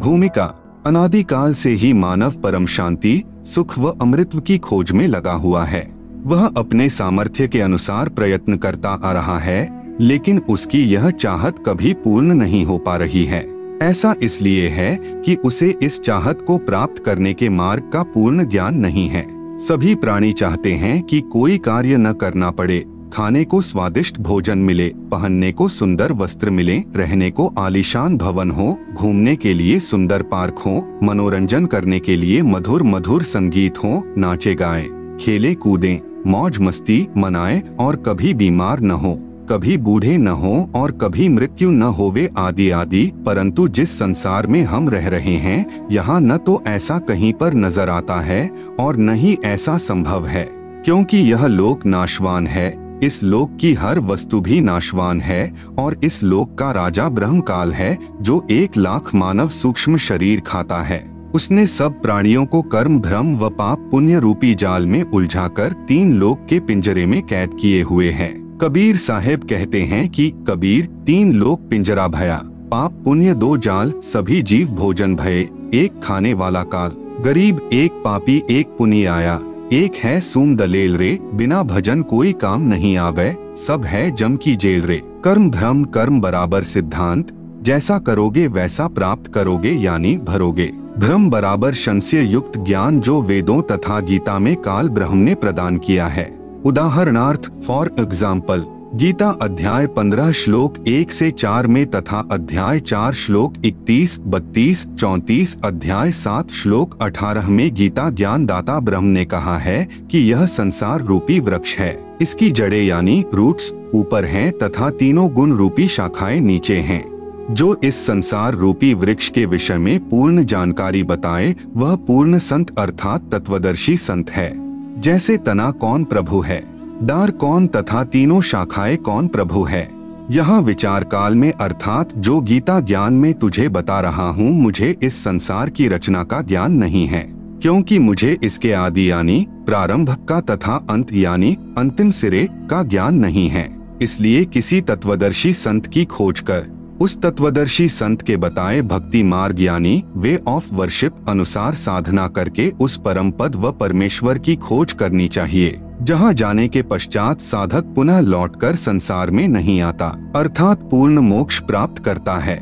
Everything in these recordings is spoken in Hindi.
भूमिका। अनादिकाल से ही मानव परम शांति, सुख व अमृत की खोज में लगा हुआ है। वह अपने सामर्थ्य के अनुसार प्रयत्न करता आ रहा है, लेकिन उसकी यह चाहत कभी पूर्ण नहीं हो पा रही है। ऐसा इसलिए है कि उसे इस चाहत को प्राप्त करने के मार्ग का पूर्ण ज्ञान नहीं है। सभी प्राणी चाहते हैं कि कोई कार्य न करना पड़े, खाने को स्वादिष्ट भोजन मिले, पहनने को सुंदर वस्त्र मिले, रहने को आलीशान भवन हो, घूमने के लिए सुंदर पार्क हो, मनोरंजन करने के लिए मधुर मधुर संगीत हो, नाचे गाए, खेले कूदें, मौज मस्ती मनाए और कभी बीमार न हो, कभी बूढ़े न हो और कभी मृत्यु न होवे आदि आदि। परंतु जिस संसार में हम रह रहे हैं, यहाँ न तो ऐसा कहीं पर नजर आता है और न ही ऐसा संभव है, क्योंकि यह लोक नाशवान है। इस लोक की हर वस्तु भी नाशवान है और इस लोक का राजा ब्रह्मकाल है, जो 1,00,000 मानव सूक्ष्म शरीर खाता है। उसने सब प्राणियों को कर्म, भ्रम व पाप पुण्य रूपी जाल में उलझाकर 3 लोक के पिंजरे में कैद किए हुए है। कबीर साहेब कहते हैं कि कबीर 3 लोक पिंजरा भया, पाप पुण्य 2 जाल, सभी जीव भोजन भये, एक खाने वाला काल, गरीब एक पापी एक पुनी आया, एक है सूम दलेल रे, बिना भजन कोई काम नहीं आवे, सब है जम की जेल रे। कर्म भ्रम कर्म बराबर सिद्धांत, जैसा करोगे वैसा प्राप्त करोगे यानी भरोगे। भ्रम बराबर संशय युक्त ज्ञान जो वेदों तथा गीता में काल ब्रह्म ने प्रदान किया है। उदाहरणार्थ फॉर एग्जाम्पल, गीता अध्याय 15 श्लोक 1 से 4 में तथा अध्याय 4 श्लोक 31, 32, 34, अध्याय 7 श्लोक 18 में गीता ज्ञान दाता ब्रह्म ने कहा है कि यह संसार रूपी वृक्ष है। इसकी जड़ें यानी रूट्स ऊपर हैं तथा तीनों गुण रूपी शाखाएं नीचे हैं। जो इस संसार रूपी वृक्ष के विषय में पूर्ण जानकारी बताए वह पूर्ण संत अर्थात तत्वदर्शी संत है। जैसे तना कौन प्रभु है, डार कौन तथा तीनों शाखाएं कौन प्रभु है। यहाँ विचार काल में अर्थात जो गीता ज्ञान में तुझे बता रहा हूँ, मुझे इस संसार की रचना का ज्ञान नहीं है, क्योंकि मुझे इसके आदि यानी प्रारंभ का तथा अंत यानी अंतिम सिरे का ज्ञान नहीं है। इसलिए किसी तत्वदर्शी संत की खोज कर उस तत्वदर्शी संत के बताए भक्ति मार्ग यानी वे ऑफ वर्शिप अनुसार साधना करके उस परम पद व परमेश्वर की खोज करनी चाहिए, जहाँ जाने के पश्चात साधक पुनः लौटकर संसार में नहीं आता, अर्थात पूर्ण मोक्ष प्राप्त करता है।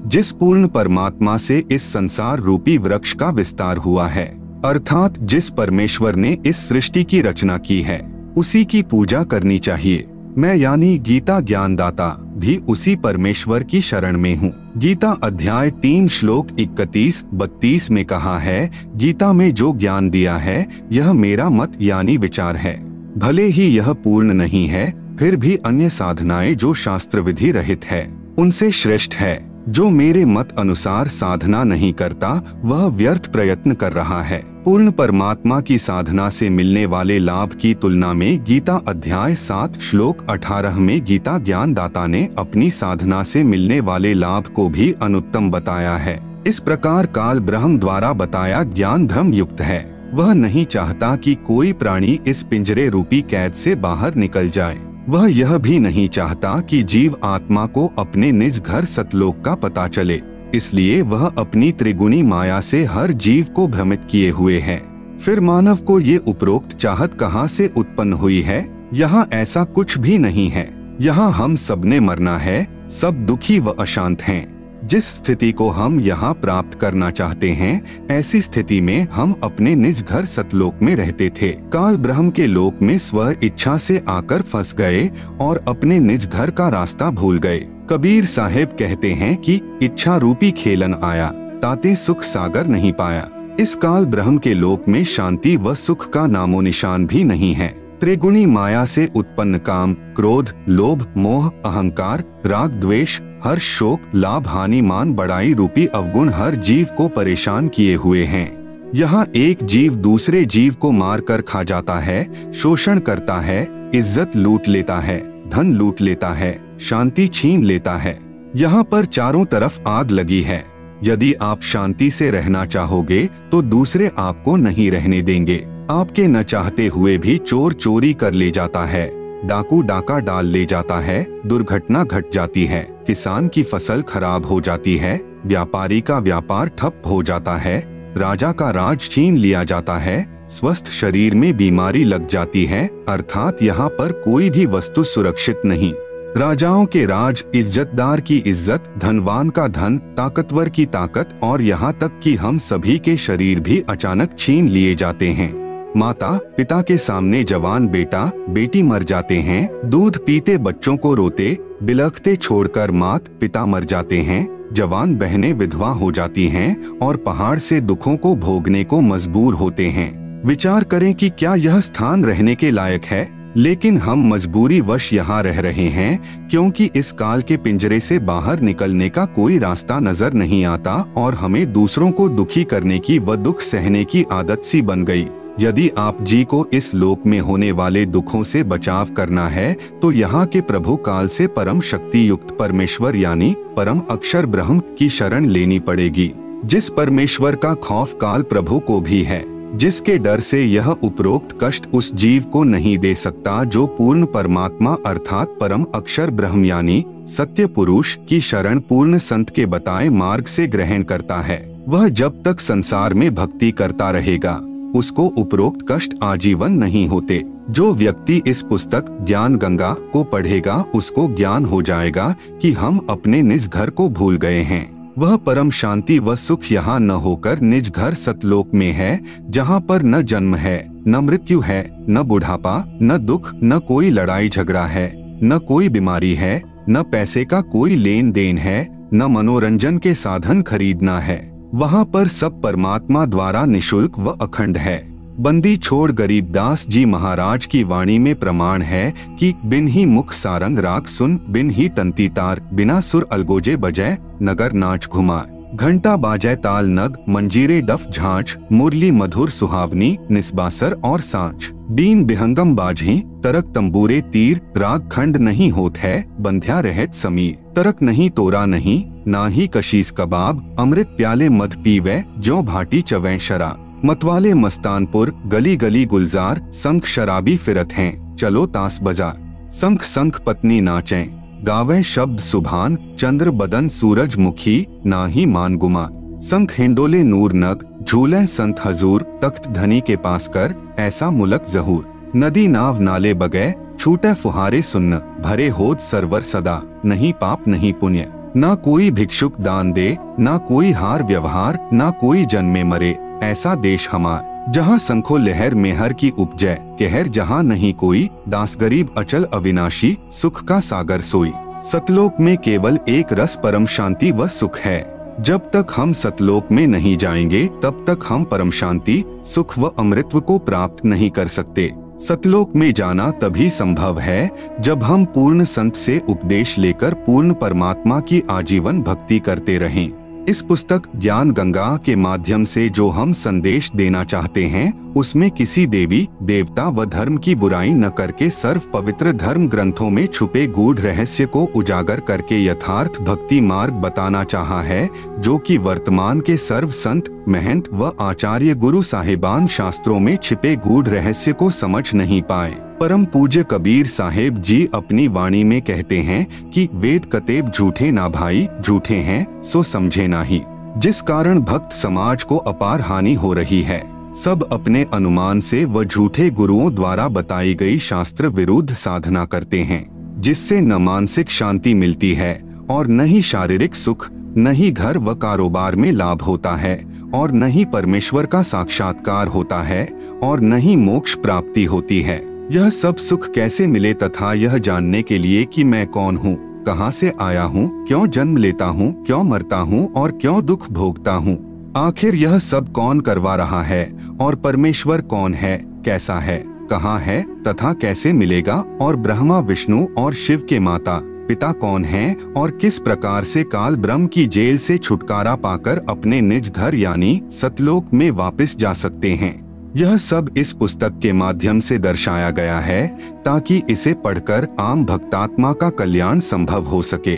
जिस पूर्ण परमात्मा से इस संसार रूपी वृक्ष का विस्तार हुआ है, अर्थात जिस परमेश्वर ने इस सृष्टि की रचना की है, उसी की पूजा करनी चाहिए। मैं यानी गीता ज्ञानदाता भी उसी परमेश्वर की शरण में हूँ। गीता अध्याय 3 श्लोक 31-32 में कहा है, गीता में जो ज्ञान दिया है यह मेरा मत यानी विचार है। भले ही यह पूर्ण नहीं है, फिर भी अन्य साधनाएं जो शास्त्र विधि रहित है उनसे श्रेष्ठ है। जो मेरे मत अनुसार साधना नहीं करता वह व्यर्थ प्रयत्न कर रहा है। पूर्ण परमात्मा की साधना से मिलने वाले लाभ की तुलना में गीता अध्याय 7 श्लोक 18 में गीता ज्ञान दाता ने अपनी साधना से मिलने वाले लाभ को भी अनुत्तम बताया है। इस प्रकार काल ब्रह्म द्वारा बताया ज्ञान धर्म युक्त है। वह नहीं चाहता कि कोई प्राणी इस पिंजरे रूपी कैद से बाहर निकल जाए। वह यह भी नहीं चाहता कि जीव आत्मा को अपने निज घर सतलोक का पता चले, इसलिए वह अपनी त्रिगुणी माया से हर जीव को भ्रमित किए हुए है। फिर मानव को ये उपरोक्त चाहत कहाँ से उत्पन्न हुई है? यहाँ ऐसा कुछ भी नहीं है। यहाँ हम सबने मरना है, सब दुखी व अशांत हैं। जिस स्थिति को हम यहाँ प्राप्त करना चाहते हैं, ऐसी स्थिति में हम अपने निज घर सतलोक में रहते थे। काल ब्रह्म के लोक में स्व इच्छा से आकर फंस गए और अपने निज घर का रास्ता भूल गए। कबीर साहेब कहते हैं कि इच्छा रूपी खेलन आया, ताते सुख सागर नहीं पाया। इस काल ब्रह्म के लोक में शांति व सुख का नामो निशान भी नहीं है। त्रिगुणी माया से उत्पन्न काम, क्रोध, लोभ, मोह, अहंकार, राग, द्वेष, हर्ष, शोक, लाभ, हानि, मान, बड़ाई रूपी अवगुण हर जीव को परेशान किए हुए हैं। यहाँ एक जीव दूसरे जीव को मार कर खा जाता है, शोषण करता है, इज्जत लूट लेता है, धन लूट लेता है, शांति छीन लेता है। यहाँ पर चारों तरफ आग लगी है। यदि आप शांति से रहना चाहोगे तो दूसरे आपको नहीं रहने देंगे। आपके न चाहते हुए भी चोर चोरी कर ले जाता है, डाकू डाका डाल ले जाता है, दुर्घटना घट जाती है, किसान की फसल खराब हो जाती है, व्यापारी का व्यापार ठप हो जाता है, राजा का राज छीन लिया जाता है, स्वस्थ शरीर में बीमारी लग जाती है, अर्थात यहाँ पर कोई भी वस्तु सुरक्षित नहीं। राजाओं के राज, इज्जतदार की इज्जत, धनवान का धन, ताकतवर की ताकत और यहाँ तक कि हम सभी के शरीर भी अचानक छीन लिए जाते हैं। माता पिता के सामने जवान बेटा बेटी मर जाते हैं, दूध पीते बच्चों को रोते बिलखते छोड़कर मात पिता मर जाते हैं, जवान बहनें विधवा हो जाती हैं और पहाड़ से दुखों को भोगने को मजबूर होते हैं। विचार करें कि क्या यह स्थान रहने के लायक है, लेकिन हम मजबूरी वश यहाँ रह रहे हैं क्योंकि इस काल के पिंजरे से बाहर निकलने का कोई रास्ता नजर नहीं आता और हमें दूसरों को दुखी करने की व दुख सहने की आदत सी बन गई। यदि आप जी को इस लोक में होने वाले दुखों से बचाव करना है तो यहाँ के प्रभु काल से परम शक्ति युक्त परमेश्वर यानी परम अक्षर ब्रह्म की शरण लेनी पड़ेगी, जिस परमेश्वर का खौफ काल प्रभु को भी है, जिसके डर से यह उपरोक्त कष्ट उस जीव को नहीं दे सकता जो पूर्ण परमात्मा अर्थात परम अक्षर ब्रह्म यानी सत्य पुरुष की शरण पूर्ण संत के बताए मार्ग से ग्रहण करता है। वह जब तक संसार में भक्ति करता रहेगा उसको उपरोक्त कष्ट आजीवन नहीं होते। जो व्यक्ति इस पुस्तक ज्ञान गंगा को पढ़ेगा उसको ज्ञान हो जाएगा कि हम अपने निज घर को भूल गए हैं। वह परम शांति व सुख यहाँ न होकर निज घर सतलोक में है, जहाँ पर न जन्म है, न मृत्यु है, न बुढ़ापा, न दुख, न कोई लड़ाई झगड़ा है, न कोई बीमारी है, न पैसे का कोई लेन देन है, न मनोरंजन के साधन खरीदना है। वहाँ पर सब परमात्मा द्वारा निशुल्क व अखंड है। बंदी छोड़ गरीबदास जी महाराज की वाणी में प्रमाण है कि बिन ही मुख सारंग राग सुन, बिन ही तंती तार, बिना सुर अलगोजे बजै, नगर नाच घुमा, घंटा बाजै ताल नग, मंजीरे डफ झांझ, मुरली मधुर सुहावनी, निस्बासर और सांझ, बीन बिहंगम बाजही, तरक तंबूरे तीर, राग खंड नहीं होत है, बंध्या रहत समीर, तरक नहीं तोरा नहीं, ना ही कशीस कबाब, अमृत प्याले मध पीवे, जो भाटी चवै शराब, मतवाले मस्तानपुर, गली गली गुलजार, संख शराबी फिरत हैं, चलो तास बाजार, संख संख पत्नी नाचें, गावे शब्द सुभान, चंद्र बदन सूरज मुखी, ना ही मान गुमान, संख हिंडोले नूर नग, झूले संत हजूर, तख्त धनी के पास कर, ऐसा मुलक जहूर, नदी नाव नाले बगै, छूटे फुहारे सुन्न, भरे होद सरवर सदा, नहीं पाप नहीं पुण्य, ना कोई भिक्षुक दान दे, ना कोई हार व्यवहार, ना कोई जन्मे मरे, ऐसा देश हमार, जहाँ संखो लहर मेहर की उपजय, कहर जहाँ नहीं कोई, दास गरीब अचल अविनाशी, सुख का सागर सोई। सतलोक में केवल एक रस परम शांति व सुख है। जब तक हम सतलोक में नहीं जाएंगे तब तक हम परम शांति, सुख व अमृतत्व को प्राप्त नहीं कर सकते। सतलोक में जाना तभी संभव है जब हम पूर्ण संत से उपदेश लेकर पूर्ण परमात्मा की आजीवन भक्ति करते रहें। इस पुस्तक ज्ञान गंगा के माध्यम से जो हम संदेश देना चाहते हैं उसमें किसी देवी देवता व धर्म की बुराई न करके सर्व पवित्र धर्म ग्रंथों में छुपे गूढ़ रहस्य को उजागर करके यथार्थ भक्ति मार्ग बताना चाहा है, जो कि वर्तमान के सर्व संत महंत व आचार्य गुरु साहिबान शास्त्रों में छिपे गूढ़ रहस्य को समझ नहीं पाए। परम पूज्य कबीर साहेब जी अपनी वाणी में कहते हैं कि वेद कतेब झूठे ना भाई, झूठे हैं सो समझे नाही, जिस कारण भक्त समाज को अपार हानि हो रही है। सब अपने अनुमान से व झूठे गुरुओं द्वारा बताई गई शास्त्र विरुद्ध साधना करते हैं, जिससे न मानसिक शांति मिलती है और न ही शारीरिक सुख, न ही घर व कारोबार में लाभ होता है और न ही परमेश्वर का साक्षात्कार होता है और न ही मोक्ष प्राप्ति होती है। यह सब सुख कैसे मिले तथा यह जानने के लिए कि मैं कौन हूँ, कहाँ से आया हूँ, क्यों जन्म लेता हूँ, क्यों मरता हूँ और क्यों दुख भोगता हूँ, आखिर यह सब कौन करवा रहा है और परमेश्वर कौन है, कैसा है, कहाँ है तथा कैसे मिलेगा, और ब्रह्मा विष्णु और शिव के माता पिता कौन हैं और किस प्रकार से काल ब्रह्म की जेल से छुटकारा पाकर अपने निज घर यानी सतलोक में वापस जा सकते हैं। यह सब इस पुस्तक के माध्यम से दर्शाया गया है ताकि इसे पढ़कर आम भक्तात्मा का कल्याण संभव हो सके।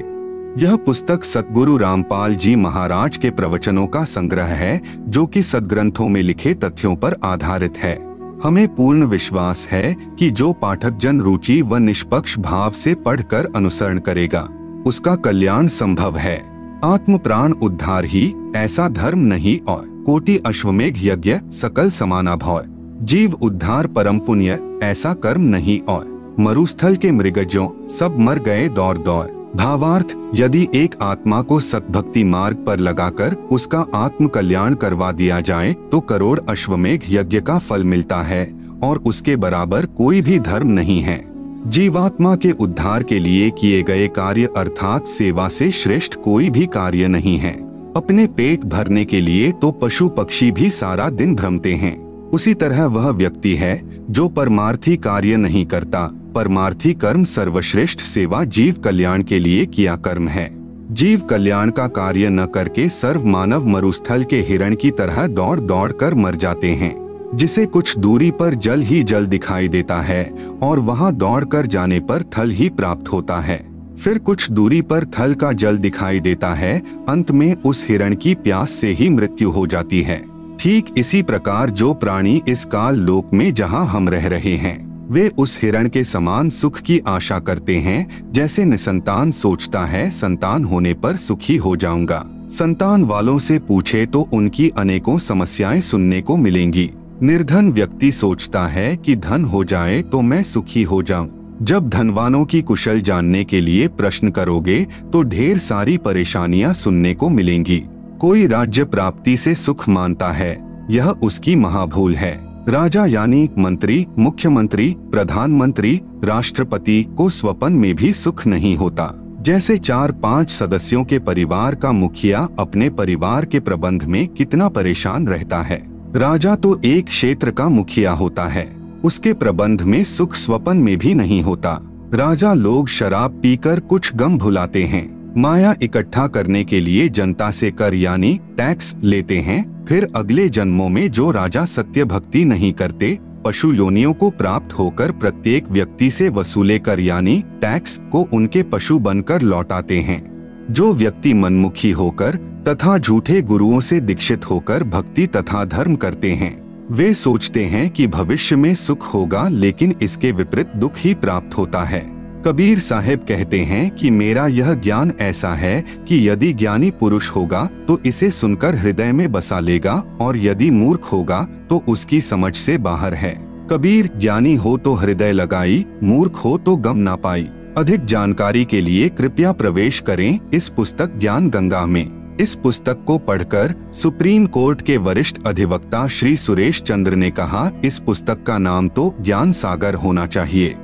यह पुस्तक सतगुरु रामपाल जी महाराज के प्रवचनों का संग्रह है जो कि सदग्रंथों में लिखे तथ्यों पर आधारित है। हमें पूर्ण विश्वास है कि जो पाठक जन रुचि व निष्पक्ष भाव से पढ़कर अनुसरण करेगा उसका कल्याण संभव है। आत्म प्राण उद्धार ही ऐसा धर्म नहीं और कोटि अश्वमेघ यज्ञ सकल समाना भौर। जीव उद्धार परम पुण्य ऐसा कर्म नहीं और मरुस्थल के मृगजों सब मर गए दौड़ दौड़। भावार्थ, यदि एक आत्मा को सतभक्ति मार्ग पर लगाकर उसका आत्म कल्याण करवा दिया जाए तो करोड़ अश्वमेघ यज्ञ का फल मिलता है और उसके बराबर कोई भी धर्म नहीं है। जीवात्मा के उद्धार के लिए किए गए कार्य अर्थात सेवा से श्रेष्ठ कोई भी कार्य नहीं है। अपने पेट भरने के लिए तो पशु पक्षी भी सारा दिन भ्रमते हैं, उसी तरह वह व्यक्ति है जो परमार्थी कार्य नहीं करता। परमार्थी कर्म सर्वश्रेष्ठ सेवा जीव कल्याण के लिए किया कर्म है। जीव कल्याण का कार्य न करके सर्व मानव मरुस्थल के हिरण की तरह दौड़ दौड़ कर मर जाते हैं, जिसे कुछ दूरी पर जल ही जल दिखाई देता है और वहां दौड़ कर जाने पर थल ही प्राप्त होता है। फिर कुछ दूरी पर थल का जल दिखाई देता है, अंत में उस हिरण की प्यास से ही मृत्यु हो जाती है। ठीक इसी प्रकार जो प्राणी इस काल लोक में जहां हम रह रहे हैं वे उस हिरण के समान सुख की आशा करते हैं, जैसे निसंतान सोचता है संतान होने पर सुखी हो जाऊंगा। संतान वालों से पूछे तो उनकी अनेकों समस्याएं सुनने को मिलेंगी। निर्धन व्यक्ति सोचता है कि धन हो जाए तो मैं सुखी हो जाऊं। जब धनवानों की कुशल जानने के लिए प्रश्न करोगे तो ढेर सारी परेशानियां सुनने को मिलेंगी। कोई राज्य प्राप्ति से सुख मानता है, यह उसकी महाभूल है। राजा यानी मंत्री, मुख्यमंत्री, प्रधानमंत्री, राष्ट्रपति को स्वप्न में भी सुख नहीं होता। जैसे 4-5 सदस्यों के परिवार का मुखिया अपने परिवार के प्रबंध में कितना परेशान रहता है। राजा तो एक क्षेत्र का मुखिया होता है, उसके प्रबंध में सुख स्वप्न में भी नहीं होता। राजा लोग शराब पीकर कुछ गम भुलाते हैं, माया इकट्ठा करने के लिए जनता से कर यानी टैक्स लेते हैं। फिर अगले जन्मों में जो राजा सत्य भक्ति नहीं करते, पशु योनियों को प्राप्त होकर प्रत्येक व्यक्ति से वसूले कर यानी टैक्स को उनके पशु बनकर लौटाते हैं। जो व्यक्ति मनमुखी होकर तथा झूठे गुरुओं से दीक्षित होकर भक्ति तथा धर्म करते हैं, वे सोचते हैं कि भविष्य में सुख होगा, लेकिन इसके विपरीत दुख ही प्राप्त होता है। कबीर साहब कहते हैं कि मेरा यह ज्ञान ऐसा है कि यदि ज्ञानी पुरुष होगा तो इसे सुनकर हृदय में बसा लेगा और यदि मूर्ख होगा तो उसकी समझ से बाहर है। कबीर, ज्ञानी हो तो हृदय लगाई, मूर्ख हो तो गम ना पाई। अधिक जानकारी के लिए कृपया प्रवेश करें इस पुस्तक ज्ञान गंगा में। इस पुस्तक को पढ़कर सुप्रीम कोर्ट के वरिष्ठ अधिवक्ता श्री सुरेश चंद्र ने कहा, इस पुस्तक का नाम तो ज्ञान सागर होना चाहिए।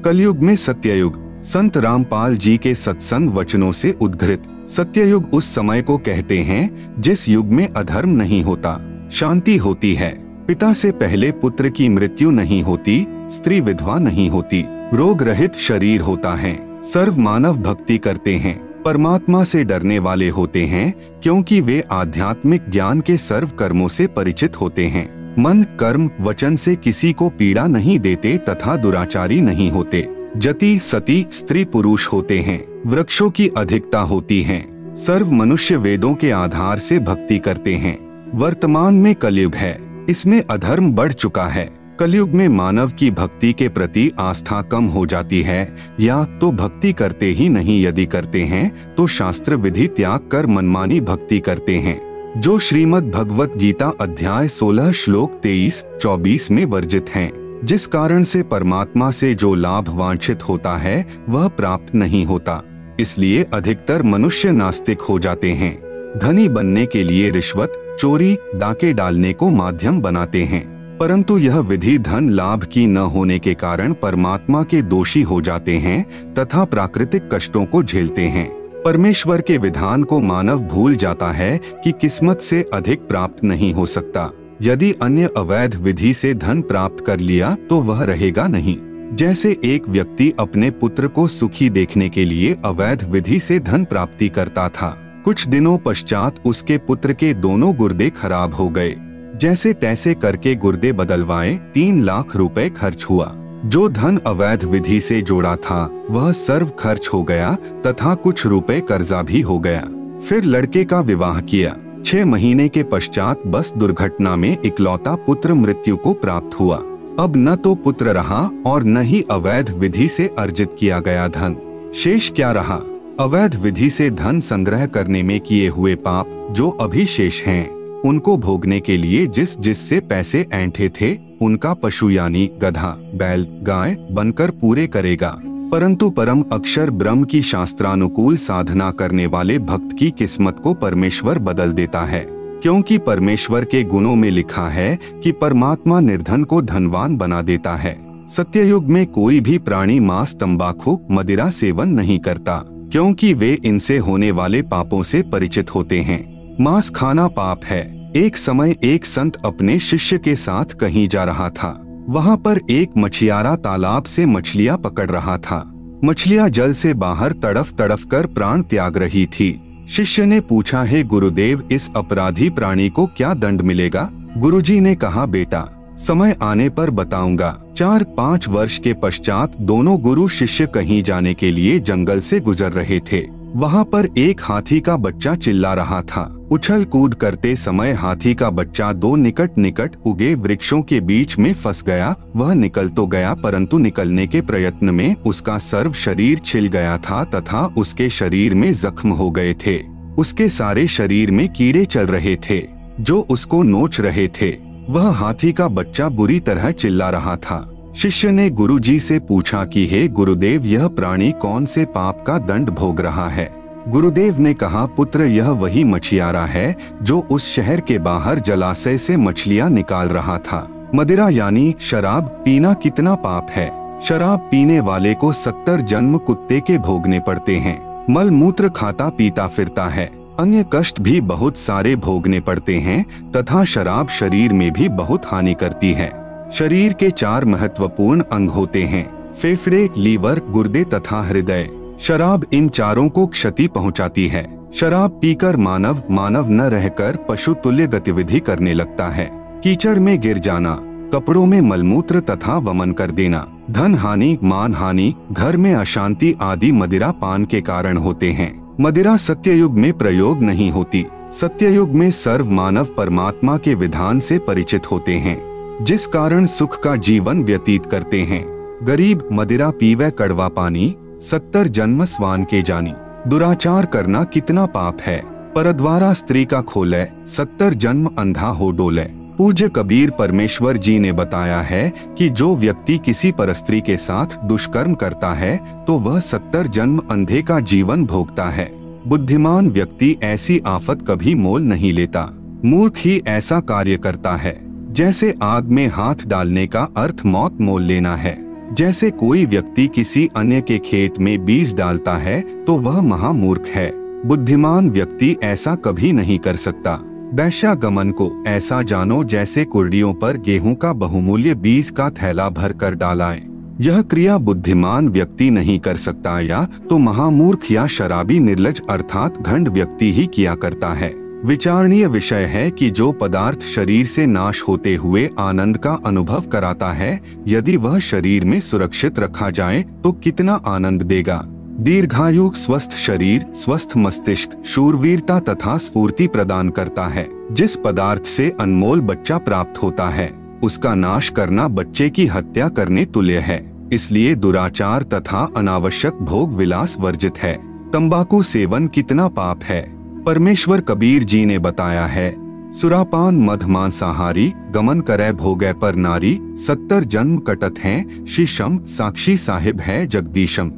कलयुग में सत्ययुग। संत रामपाल जी के सत्संग वचनों से उद्घृत। सत्ययुग उस समय को कहते हैं जिस युग में अधर्म नहीं होता, शांति होती है, पिता से पहले पुत्र की मृत्यु नहीं होती, स्त्री विधवा नहीं होती, रोग रहित शरीर होता है, सर्व मानव भक्ति करते हैं, परमात्मा से डरने वाले होते हैं क्योंकि वे आध्यात्मिक ज्ञान के सर्व कर्मों से परिचित होते हैं, मन कर्म वचन से किसी को पीड़ा नहीं देते तथा दुराचारी नहीं होते, जति सती स्त्री पुरुष होते हैं, वृक्षों की अधिकता होती है, सर्व मनुष्य वेदों के आधार से भक्ति करते हैं। वर्तमान में कलयुग है, इसमें अधर्म बढ़ चुका है। कलयुग में मानव की भक्ति के प्रति आस्था कम हो जाती है, या तो भक्ति करते ही नहीं, यदि करते हैं तो शास्त्र विधि त्याग कर मनमानी भक्ति करते हैं, जो श्रीमद् भगवत गीता अध्याय 16 श्लोक 23-24 में वर्जित हैं, जिस कारण से परमात्मा से जो लाभ वांछित होता है वह प्राप्त नहीं होता। इसलिए अधिकतर मनुष्य नास्तिक हो जाते हैं। धनी बनने के लिए रिश्वत, चोरी, डाके डालने को माध्यम बनाते हैं, परंतु यह विधि धन लाभ की न होने के कारण परमात्मा के दोषी हो जाते हैं तथा प्राकृतिक कष्टों को झेलते हैं। परमेश्वर के विधान को मानव भूल जाता है कि किस्मत से अधिक प्राप्त नहीं हो सकता। यदि अन्य अवैध विधि से धन प्राप्त कर लिया तो वह रहेगा नहीं। जैसे एक व्यक्ति अपने पुत्र को सुखी देखने के लिए अवैध विधि से धन प्राप्ति करता था, कुछ दिनों पश्चात उसके पुत्र के दोनों गुर्दे खराब हो गए। जैसे तैसे करके गुर्दे बदलवाए 3 लाख रुपए खर्च हुआ। जो धन अवैध विधि से जोड़ा था वह सर्व खर्च हो गया तथा कुछ रुपए कर्जा भी हो गया। फिर लड़के का विवाह किया। 6 महीने के पश्चात बस दुर्घटना में इकलौता पुत्र मृत्यु को प्राप्त हुआ। अब न तो पुत्र रहा और न ही अवैध विधि से अर्जित किया गया धन। शेष क्या रहा? अवैध विधि से धन संग्रह करने में किए हुए पाप जो अभी शेष हैं, उनको भोगने के लिए जिससे पैसे ऐंठे थे, उनका पशु यानी गधा, बैल, गाय बनकर पूरे करेगा। परंतु परम अक्षर ब्रह्म की शास्त्रानुकूल साधना करने वाले भक्त की किस्मत को परमेश्वर बदल देता है, क्योंकि परमेश्वर के गुणों में लिखा है कि परमात्मा निर्धन को धनवान बना देता है। सत्ययुग में कोई भी प्राणी मांस, तंबाकू, मदिरा सेवन नहीं करता, क्योंकि वे इनसे होने वाले पापों से परिचित होते हैं। मांस खाना पाप है। एक समय एक संत अपने शिष्य के साथ कहीं जा रहा था। वहां पर एक मछियारा तालाब से मछलियां पकड़ रहा था। मछलियां जल से बाहर तड़फ तड़फ कर प्राण त्याग रही थी। शिष्य ने पूछा, हे गुरुदेव, इस अपराधी प्राणी को क्या दंड मिलेगा? गुरुजी ने कहा, बेटा, समय आने पर बताऊंगा। 4-5 वर्ष के पश्चात दोनों गुरु शिष्य कहीं जाने के लिए जंगल से गुजर रहे थे। वहां पर एक हाथी का बच्चा चिल्ला रहा था। उछल कूद करते समय हाथी का बच्चा 2 निकट निकट उगे वृक्षों के बीच में फंस गया। वह निकल तो गया, परंतु निकलने के प्रयत्न में उसका सर्व शरीर छिल गया था तथा उसके शरीर में जख्म हो गए थे। उसके सारे शरीर में कीड़े चल रहे थे जो उसको नोच रहे थे। वह हाथी का बच्चा बुरी तरह चिल्ला रहा था। शिष्य ने गुरुजी से पूछा कि हे गुरुदेव, यह प्राणी कौन से पाप का दंड भोग रहा है? गुरुदेव ने कहा, पुत्र, यह वही मछियारा है जो उस शहर के बाहर जलाशय से मछलियां निकाल रहा था। मदिरा यानी शराब पीना कितना पाप है। शराब पीने वाले को 70 जन्म कुत्ते के भोगने पड़ते हैं। मल मूत्र खाता पीता फिरता है। अन्य कष्ट भी बहुत सारे भोगने पड़ते हैं तथा शराब शरीर में भी बहुत हानि करती है। शरीर के 4 महत्वपूर्ण अंग होते हैं, फेफड़े, लीवर, गुर्दे तथा हृदय। शराब इन चारों को क्षति पहुंचाती है। शराब पीकर मानव न रहकर पशु तुल्य गतिविधि करने लगता है। कीचड़ में गिर जाना, कपड़ों में मलमूत्र तथा वमन कर देना, धन हानि, मान हानि, घर में अशांति आदि मदिरा पान के कारण होते हैं। मदिरा सत्ययुग में प्रयोग नहीं होती। सत्ययुग में सर्व मानव परमात्मा के विधान से परिचित होते हैं, जिस कारण सुख का जीवन व्यतीत करते हैं। गरीब मदिरा पीवे कड़वा पानी, 70 जन्म स्वान के जानी। दुराचार करना कितना पाप है। परद्वारा स्त्री का खोले, 70 जन्म अंधा हो डोले। पूज्य कबीर परमेश्वर जी ने बताया है कि जो व्यक्ति किसी परस्त्री के साथ दुष्कर्म करता है तो वह 70 जन्म अंधे का जीवन भोगता है। बुद्धिमान व्यक्ति ऐसी आफत कभी मोल नहीं लेता। मूर्ख ही ऐसा कार्य करता है। जैसे आग में हाथ डालने का अर्थ मौत मोल लेना है, जैसे कोई व्यक्ति किसी अन्य के खेत में बीज डालता है तो वह महामूर्ख है। बुद्धिमान व्यक्ति ऐसा कभी नहीं कर सकता। वैश्यागमन को ऐसा जानो जैसे कुर्डियों पर गेहूं का बहुमूल्य बीज का थैला भर कर डालाएं। यह क्रिया बुद्धिमान व्यक्ति नहीं कर सकता, या तो महामूर्ख या शराबी निर्लज अर्थात घंड व्यक्ति ही किया करता है। विचारणीय विषय है कि जो पदार्थ शरीर से नाश होते हुए आनंद का अनुभव कराता है, यदि वह शरीर में सुरक्षित रखा जाए तो कितना आनंद देगा। दीर्घायु, स्वस्थ शरीर, स्वस्थ मस्तिष्क, शूरवीरता तथा स्फूर्ति प्रदान करता है। जिस पदार्थ से अनमोल बच्चा प्राप्त होता है, उसका नाश करना बच्चे की हत्या करने तुल्य है। इसलिए दुराचार तथा अनावश्यक भोग विलास वर्जित है। तंबाकू सेवन कितना पाप है। परमेश्वर कबीर जी ने बताया है, सुरापान मध मांसाहारी, गमन करे भोगे पर नारी, 70 जन्म कटत हैं, शीशम साक्षी साहिब है जगदीशम।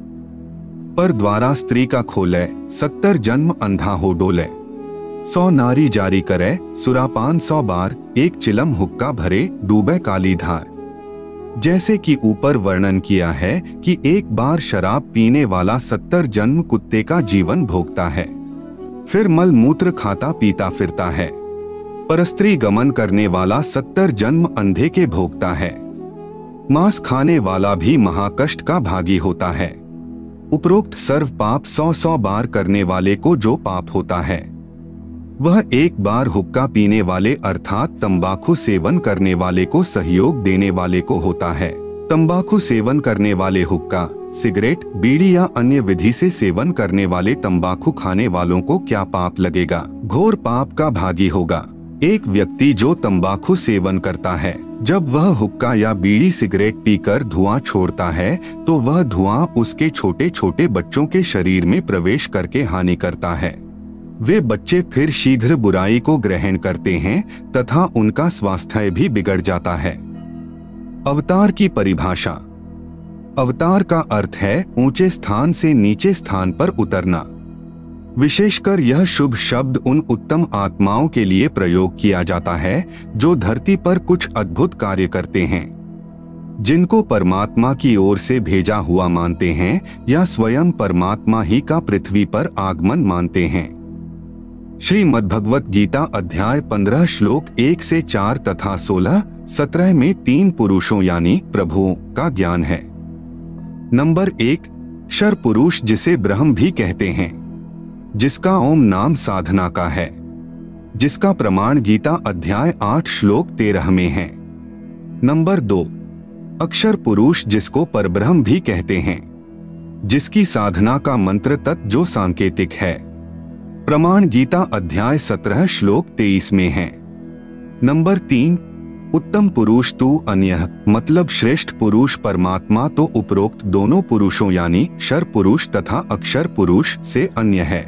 पर द्वारा स्त्री का खोले, 70 जन्म अंधा हो डोले। 100 नारी जारी करे, सुरापान 100 बार, एक चिलम हुक्का भरे, डूबे काली धार। जैसे कि ऊपर वर्णन किया है कि एक बार शराब पीने वाला 70 जन्म कुत्ते का जीवन भोगता है, फिर मल मूत्र खाता पीता फिरता है। परस्त्री गमन करने वाला 70 जन्म अंधे के भोगता है। मांस खाने वाला भी महाकष्ट का भागी होता है। उपरोक्त सर्व पाप 100 बार करने वाले को जो पाप होता है, वह एक बार हुक्का पीने वाले अर्थात तंबाकू सेवन करने वाले को सहयोग देने वाले को होता है। तंबाकू सेवन करने वाले हुक्का, सिगरेट, बीड़ी या अन्य विधि से सेवन करने वाले तंबाकू खाने वालों को क्या पाप लगेगा? घोर पाप का भागी होगा। एक व्यक्ति जो तंबाकू सेवन करता है, जब वह हुक्का या बीड़ी सिगरेट पीकर धुआं छोड़ता है तो वह धुआं उसके छोटे छोटे बच्चों के शरीर में प्रवेश करके हानि करता है। वे बच्चे फिर शीघ्र बुराई को ग्रहण करते हैं तथा उनका स्वास्थ्य भी बिगड़ जाता है। अवतार की परिभाषा। अवतार का अर्थ है ऊंचे स्थान से नीचे स्थान पर उतरना। विशेषकर यह शुभ शब्द उन उत्तम आत्माओं के लिए प्रयोग किया जाता है जो धरती पर कुछ अद्भुत कार्य करते हैं, जिनको परमात्मा की ओर से भेजा हुआ मानते हैं या स्वयं परमात्मा ही का पृथ्वी पर आगमन मानते हैं। श्रीमद्भगवत गीता अध्याय 15 श्लोक 1 से 4 तथा 16-17 में 3 पुरुषों यानी प्रभुओं का ज्ञान है। नंबर 1, क्षर पुरुष जिसे ब्रह्म भी कहते हैं, जिसका ओम नाम साधना का है, जिसका प्रमाण गीता अध्याय 8 श्लोक 13 में है। नंबर 2, अक्षर पुरुष जिसको परब्रह्म भी कहते हैं, जिसकी साधना का मंत्र तत् जो सांकेतिक है, प्रमाण गीता अध्याय 17 श्लोक 23 में है। नंबर 3, उत्तम पुरुष तू अन्य मतलब श्रेष्ठ पुरुष परमात्मा तो उपरोक्त दोनों पुरुषों यानी क्षर पुरुष तथा अक्षर पुरुष से अन्य है।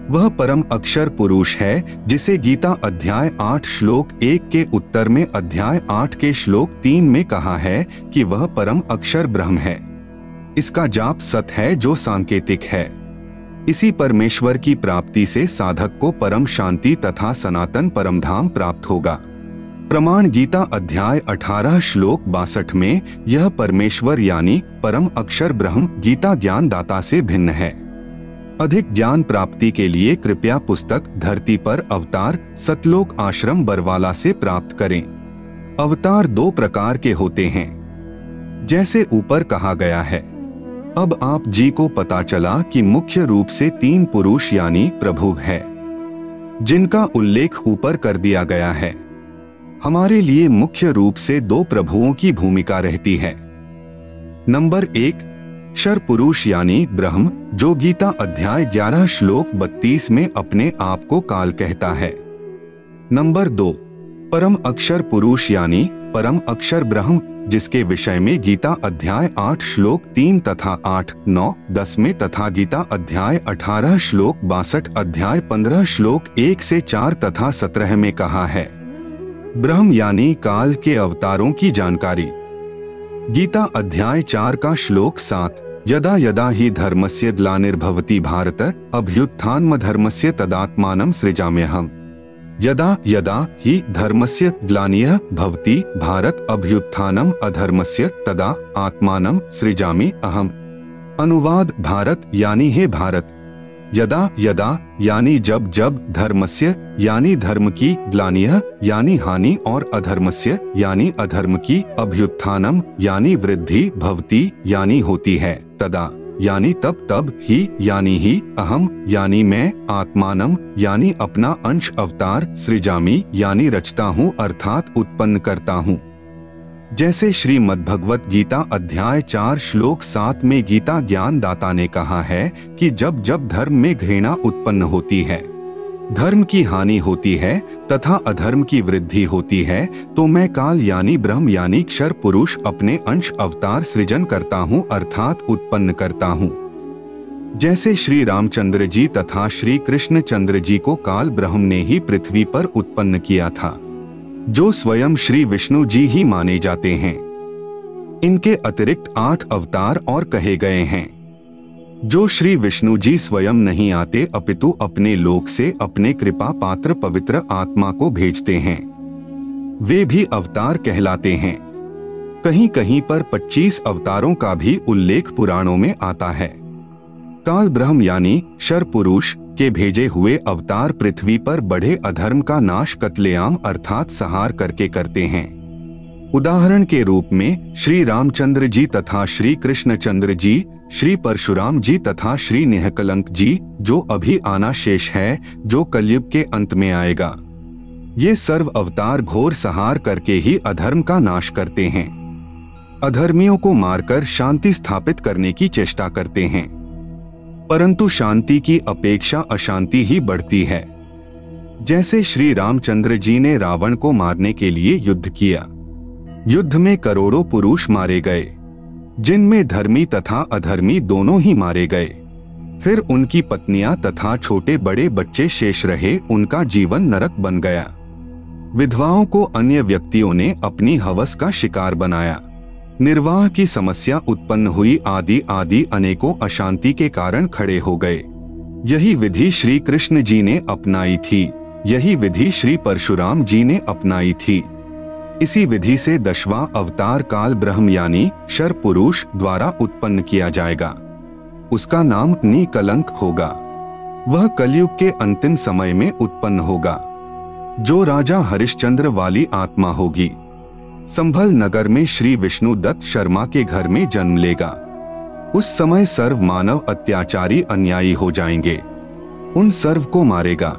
वह परम अक्षर पुरुष है जिसे गीता अध्याय 8 श्लोक 1 के उत्तर में अध्याय 8 के श्लोक 3 में कहा है कि वह परम अक्षर ब्रह्म है। इसका जाप सत है जो सांकेतिक है। इसी परमेश्वर की प्राप्ति से साधक को परम शांति तथा सनातन परमधाम प्राप्त होगा। प्रमाण गीता अध्याय 18 श्लोक 62 में यह परमेश्वर यानी परम अक्षर ब्रह्म गीता ज्ञान दाता से भिन्न है। अधिक ज्ञान प्राप्ति के लिए कृपया पुस्तक धरती पर अवतार सतलोक आश्रम बरवाला से प्राप्त करें। अवतार 2 प्रकार के होते हैं, जैसे ऊपर कहा गया है। अब आप जी को पता चला कि मुख्य रूप से 3 पुरुष यानी प्रभु है, जिनका उल्लेख ऊपर कर दिया गया है। हमारे लिए मुख्य रूप से 2 प्रभुओं की भूमिका रहती है। नंबर 1, क्षर पुरुष यानी ब्रह्म जो गीता अध्याय 11 श्लोक 32 में अपने आप को काल कहता है। नंबर 2, परम अक्षर पुरुष यानी परम अक्षर ब्रह्म जिसके विषय में गीता अध्याय 8 श्लोक 3 तथा 8, 9, 10 में तथा गीता अध्याय 18 श्लोक 62 अध्याय 15 श्लोक 1 से 4 तथा 17 में कहा है। ब्रह्म यानी काल के अवतारों की जानकारी। गीता अध्याय 4 का श्लोक 7, यदा यदा हि धर्मस्य ग्लानिर्भवति भारत अभ्युत्थानमधर्मस्य तदात्मानं सृजाम्यहम्। यदा यदा हि धर्मस्य ग्लानिः भवति भारत अभ्युत्थानम अधर्मस्य तदा आत्मानं सृजामि अहम्। अनुवाद भारत यानी हे भारत, यदा यदा यानी जब जब, धर्मस्य यानी धर्म की, ग्लानिः यानी हानि और अधर्मस्य यानी अधर्म की, अभ्युत्थानम यानी वृद्धि, भवति यानी होती है, तदा यानी तब तब, ही यानी ही, अहम यानी मैं, आत्मानम यानी अपना अंश, अवतार, सृजामी यानी रचता हूँ अर्थात उत्पन्न करता हूँ। जैसे श्रीमद्भगवत गीता अध्याय 4 श्लोक 7 में गीता ज्ञान दाता ने कहा है कि जब जब धर्म में घृणा उत्पन्न होती है, धर्म की हानि होती है तथा अधर्म की वृद्धि होती है तो मैं काल यानी ब्रह्म यानी क्षर पुरुष अपने अंश अवतार सृजन करता हूँ अर्थात उत्पन्न करता हूँ। जैसे श्री रामचंद्र जी तथा श्री कृष्ण चंद्र जी को काल ब्रह्म ने ही पृथ्वी पर उत्पन्न किया था, जो स्वयं श्री विष्णु जी ही माने जाते हैं। इनके अतिरिक्त 8 अवतार और कहे गए हैं, जो श्री विष्णु जी स्वयं नहीं आते अपितु अपने लोक से अपने कृपा पात्र पवित्र आत्मा को भेजते हैं। वे भी अवतार कहलाते हैं। कहीं कहीं पर 25 अवतारों का भी उल्लेख पुराणों में आता है। काल ब्रह्म यानी क्षर पुरुष के भेजे हुए अवतार पृथ्वी पर बढ़े अधर्म का नाश कत्लेआम अर्थात संहार करके करते हैं। उदाहरण के रूप में श्री रामचंद्र जी तथा श्री कृष्णचंद्र जी, श्री परशुराम जी तथा श्री निहकलंक जी जो अभी आना शेष है, जो कलयुग के अंत में आएगा। ये सर्व अवतार घोर संहार करके ही अधर्म का नाश करते हैं, अधर्मियों को मारकर शांति स्थापित करने की चेष्टा करते हैं। परंतु शांति की अपेक्षा अशांति ही बढ़ती है। जैसे श्री रामचंद्र जी ने रावण को मारने के लिए युद्ध किया, युद्ध में करोड़ों पुरुष मारे गए, जिनमें धर्मी तथा अधर्मी दोनों ही मारे गए। फिर उनकी पत्नियां तथा छोटे बड़े बच्चे शेष रहे, उनका जीवन नरक बन गया। विधवाओं को अन्य व्यक्तियों ने अपनी हवस का शिकार बनाया। निर्वाह की समस्या उत्पन्न हुई, आदि आदि अनेकों अशांति के कारण खड़े हो गए। यही विधि श्री कृष्ण जी ने अपनाई थी, यही विधि श्री परशुराम जी ने अपनाई थी। इसी विधि से 10वां अवतार काल ब्रह्म यानी शर पुरुष द्वारा उत्पन्न किया जाएगा। उसका नाम निकलंक होगा। वह कलयुग के अंतिम समय में उत्पन्न होगा, जो राजा हरिश्चंद्र वाली आत्मा होगी। संभल नगर में श्री विष्णु दत्त शर्मा के घर में जन्म लेगा। उस समय सर्व मानव अत्याचारी अन्यायी हो जाएंगे, उन सर्व को मारेगा।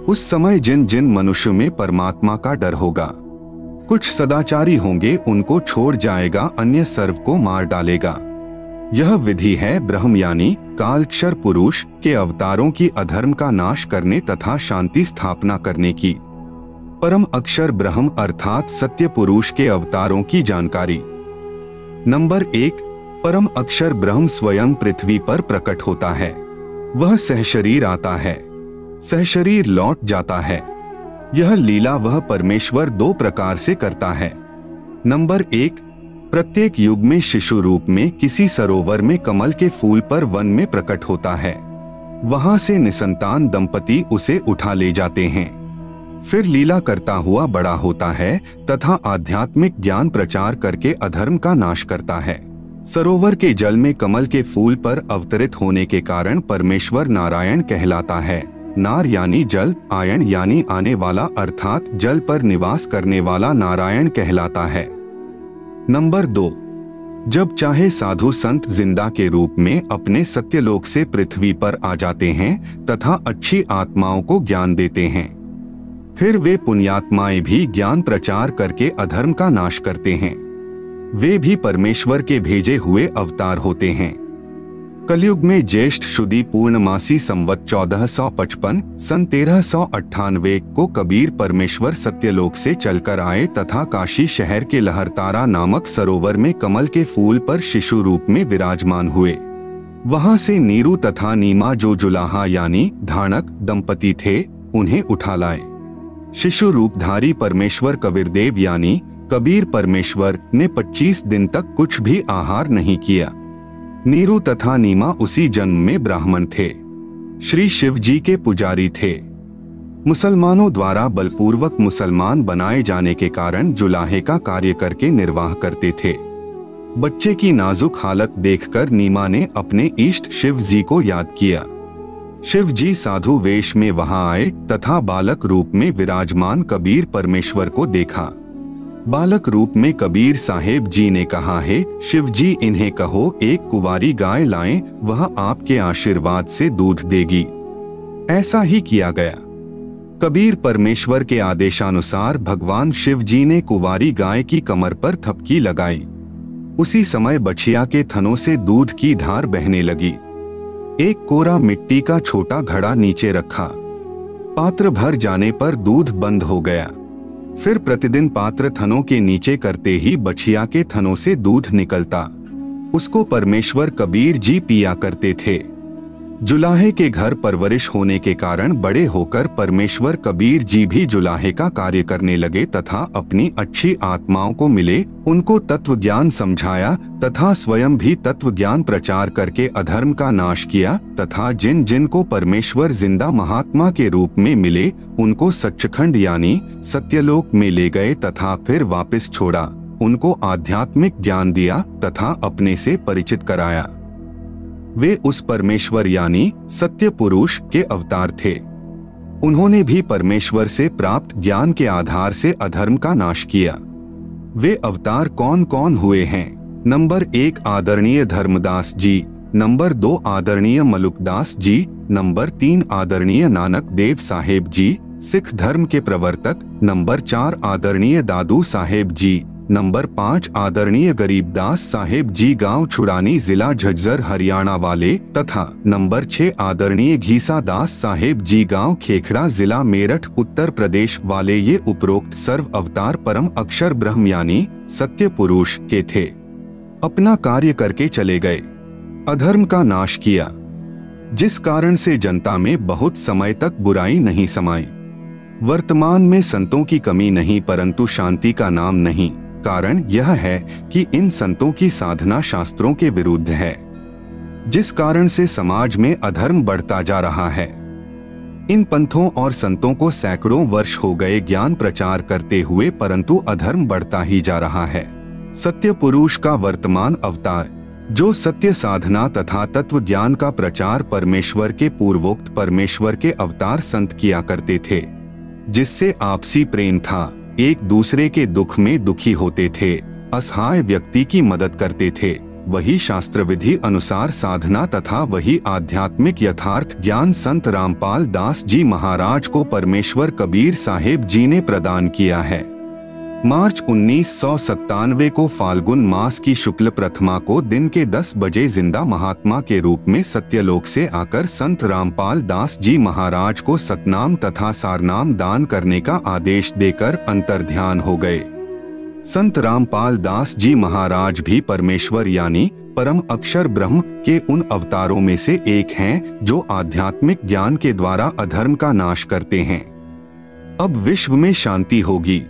उस समय जिन जिन मनुष्य में परमात्मा का डर होगा, कुछ सदाचारी होंगे, उनको छोड़ जाएगा, अन्य सर्व को मार डालेगा। यह विधि है ब्रह्म यानी कालक्षर पुरुष के अवतारों की अधर्म का नाश करने तथा शांति स्थापना करने की। परम अक्षर ब्रह्म अर्थात सत्य पुरुष के अवतारों की जानकारी। नंबर 1, परम अक्षर ब्रह्म स्वयं पृथ्वी पर प्रकट होता है। वह सहशरीर आता है, सहशरीर लौट जाता है। यह लीला वह परमेश्वर 2 प्रकार से करता है। नंबर 1, प्रत्येक युग में शिशु रूप में किसी सरोवर में कमल के फूल पर वन में प्रकट होता है। वहां से निसंतान दंपति उसे उठा ले जाते हैं। फिर लीला करता हुआ बड़ा होता है तथा आध्यात्मिक ज्ञान प्रचार करके अधर्म का नाश करता है। सरोवर के जल में कमल के फूल पर अवतरित होने के कारण परमेश्वर नारायण कहलाता है। नार यानी जल, आयन यानी आने वाला, अर्थात जल पर निवास करने वाला नारायण कहलाता है। नंबर 2, जब चाहे साधु संत जिंदा के रूप में अपने सत्यलोक से पृथ्वी पर आ जाते हैं तथा अच्छी आत्माओं को ज्ञान देते हैं। फिर वे पुण्यात्माएं भी ज्ञान प्रचार करके अधर्म का नाश करते हैं। वे भी परमेश्वर के भेजे हुए अवतार होते हैं। कलयुग में ज्येष्ठ शुदी पूर्णमासी संवत 1455 सन 1398 को कबीर परमेश्वर सत्यलोक से चलकर आए तथा काशी शहर के लहरतारा नामक सरोवर में कमल के फूल पर शिशु रूप में विराजमान हुए। वहां से नीरू तथा नीमा जो जुलाहा यानी धानक दंपति थे, उन्हें उठा लाए। शिशु रूपधारी परमेश्वर कबीरदेव यानी कबीर परमेश्वर ने 25 दिन तक कुछ भी आहार नहीं किया। नीरू तथा नीमा उसी जन्म में ब्राह्मण थे, श्री शिव जी के पुजारी थे। मुसलमानों द्वारा बलपूर्वक मुसलमान बनाए जाने के कारण जुलाहे का कार्य करके निर्वाह करते थे। बच्चे की नाजुक हालत देखकर नीमा ने अपने इष्ट शिव जी को याद किया। शिव जी साधु वेश में वहां आए तथा बालक रूप में विराजमान कबीर परमेश्वर को देखा। बालक रूप में कबीर साहेब जी ने कहा, है शिव जी इन्हें कहो एक कुंवारी गाय लाएं, वह आपके आशीर्वाद से दूध देगी। ऐसा ही किया गया। कबीर परमेश्वर के आदेशानुसार भगवान शिव जी ने कुंवारी गाय की कमर पर थपकी लगाई। उसी समय बछिया के थनों से दूध की धार बहने लगी। एक कोरा मिट्टी का छोटा घड़ा नीचे रखा। पात्र भर जाने पर दूध बंद हो गया। फिर प्रतिदिन पात्र थनों के नीचे करते ही बछिया के थनों से दूध निकलता। उसको परमेश्वर कबीर जी पिया करते थे। जुलाहे के घर परवरिश होने के कारण बड़े होकर परमेश्वर कबीर जी भी जुलाहे का कार्य करने लगे तथा अपनी अच्छी आत्माओं को मिले, उनको तत्व ज्ञान समझाया तथा स्वयं भी तत्व ज्ञान प्रचार करके अधर्म का नाश किया तथा जिन जिन को परमेश्वर जिंदा महात्मा के रूप में मिले, उनको सच्चखंड यानी सत्यलोक में ले गए तथा फिर वापस छोड़ा। उनको आध्यात्मिक ज्ञान दिया तथा अपने से परिचित कराया। वे उस परमेश्वर यानी सत्य पुरुष के अवतार थे। उन्होंने भी परमेश्वर से प्राप्त ज्ञान के आधार से अधर्म का नाश किया। वे अवतार कौन कौन हुए हैं? नंबर 1 आदरणीय धर्मदास जी, नंबर 2 आदरणीय मलुकदास जी, नंबर 3 आदरणीय नानक देव साहेब जी, सिख धर्म के प्रवर्तक, नंबर 4 आदरणीय दादू साहेब जी, नंबर 5 आदरणीय गरीबदास साहेब जी गांव छुड़ानी जिला झज्जर हरियाणा वाले तथा नंबर 6 आदरणीय घीसा दास साहेब जी गांव खेखड़ा जिला मेरठ उत्तर प्रदेश वाले ये उपरोक्त सर्व अवतार परम अक्षर ब्रह्म यानी सत्य पुरुष के थे। अपना कार्य करके चले गए, अधर्म का नाश किया, जिस कारण से जनता में बहुत समय तक बुराई नहीं समाई। वर्तमान में संतों की कमी नहीं परंतु शांति का नाम नहीं। कारण यह है कि इन संतों की साधना शास्त्रों के विरुद्ध है, जिस कारण से समाज में अधर्म बढ़ता जा रहा है। इन पंथों और संतों को सैकड़ों वर्ष हो गए ज्ञान प्रचार करते हुए परंतु अधर्म बढ़ता ही जा रहा है। सत्य पुरुष का वर्तमान अवतार जो सत्य साधना तथा तत्व ज्ञान का प्रचार परमेश्वर के पूर्वोक्त परमेश्वर के अवतार संत किया करते थे, जिससे आपसी प्रेम था, एक दूसरे के दुख में दुखी होते थे, असहाय व्यक्ति की मदद करते थे, वही शास्त्र विधि अनुसार साधना तथा वही आध्यात्मिक यथार्थ ज्ञान संत रामपाल दास जी महाराज को परमेश्वर कबीर साहेब जी ने प्रदान किया है। मार्च 1997 को फाल्गुन मास की शुक्ल प्रथमा को दिन के 10 बजे जिंदा महात्मा के रूप में सत्यलोक से आकर संत रामपाल दास जी महाराज को सतनाम तथा सारनाम दान करने का आदेश देकर अंतर्ध्यान हो गए। संत रामपाल दास जी महाराज भी परमेश्वर यानी परम अक्षर ब्रह्म के उन अवतारों में से एक हैं जो आध्यात्मिक ज्ञान के द्वारा अधर्म का नाश करते हैं। अब विश्व में शांति होगी।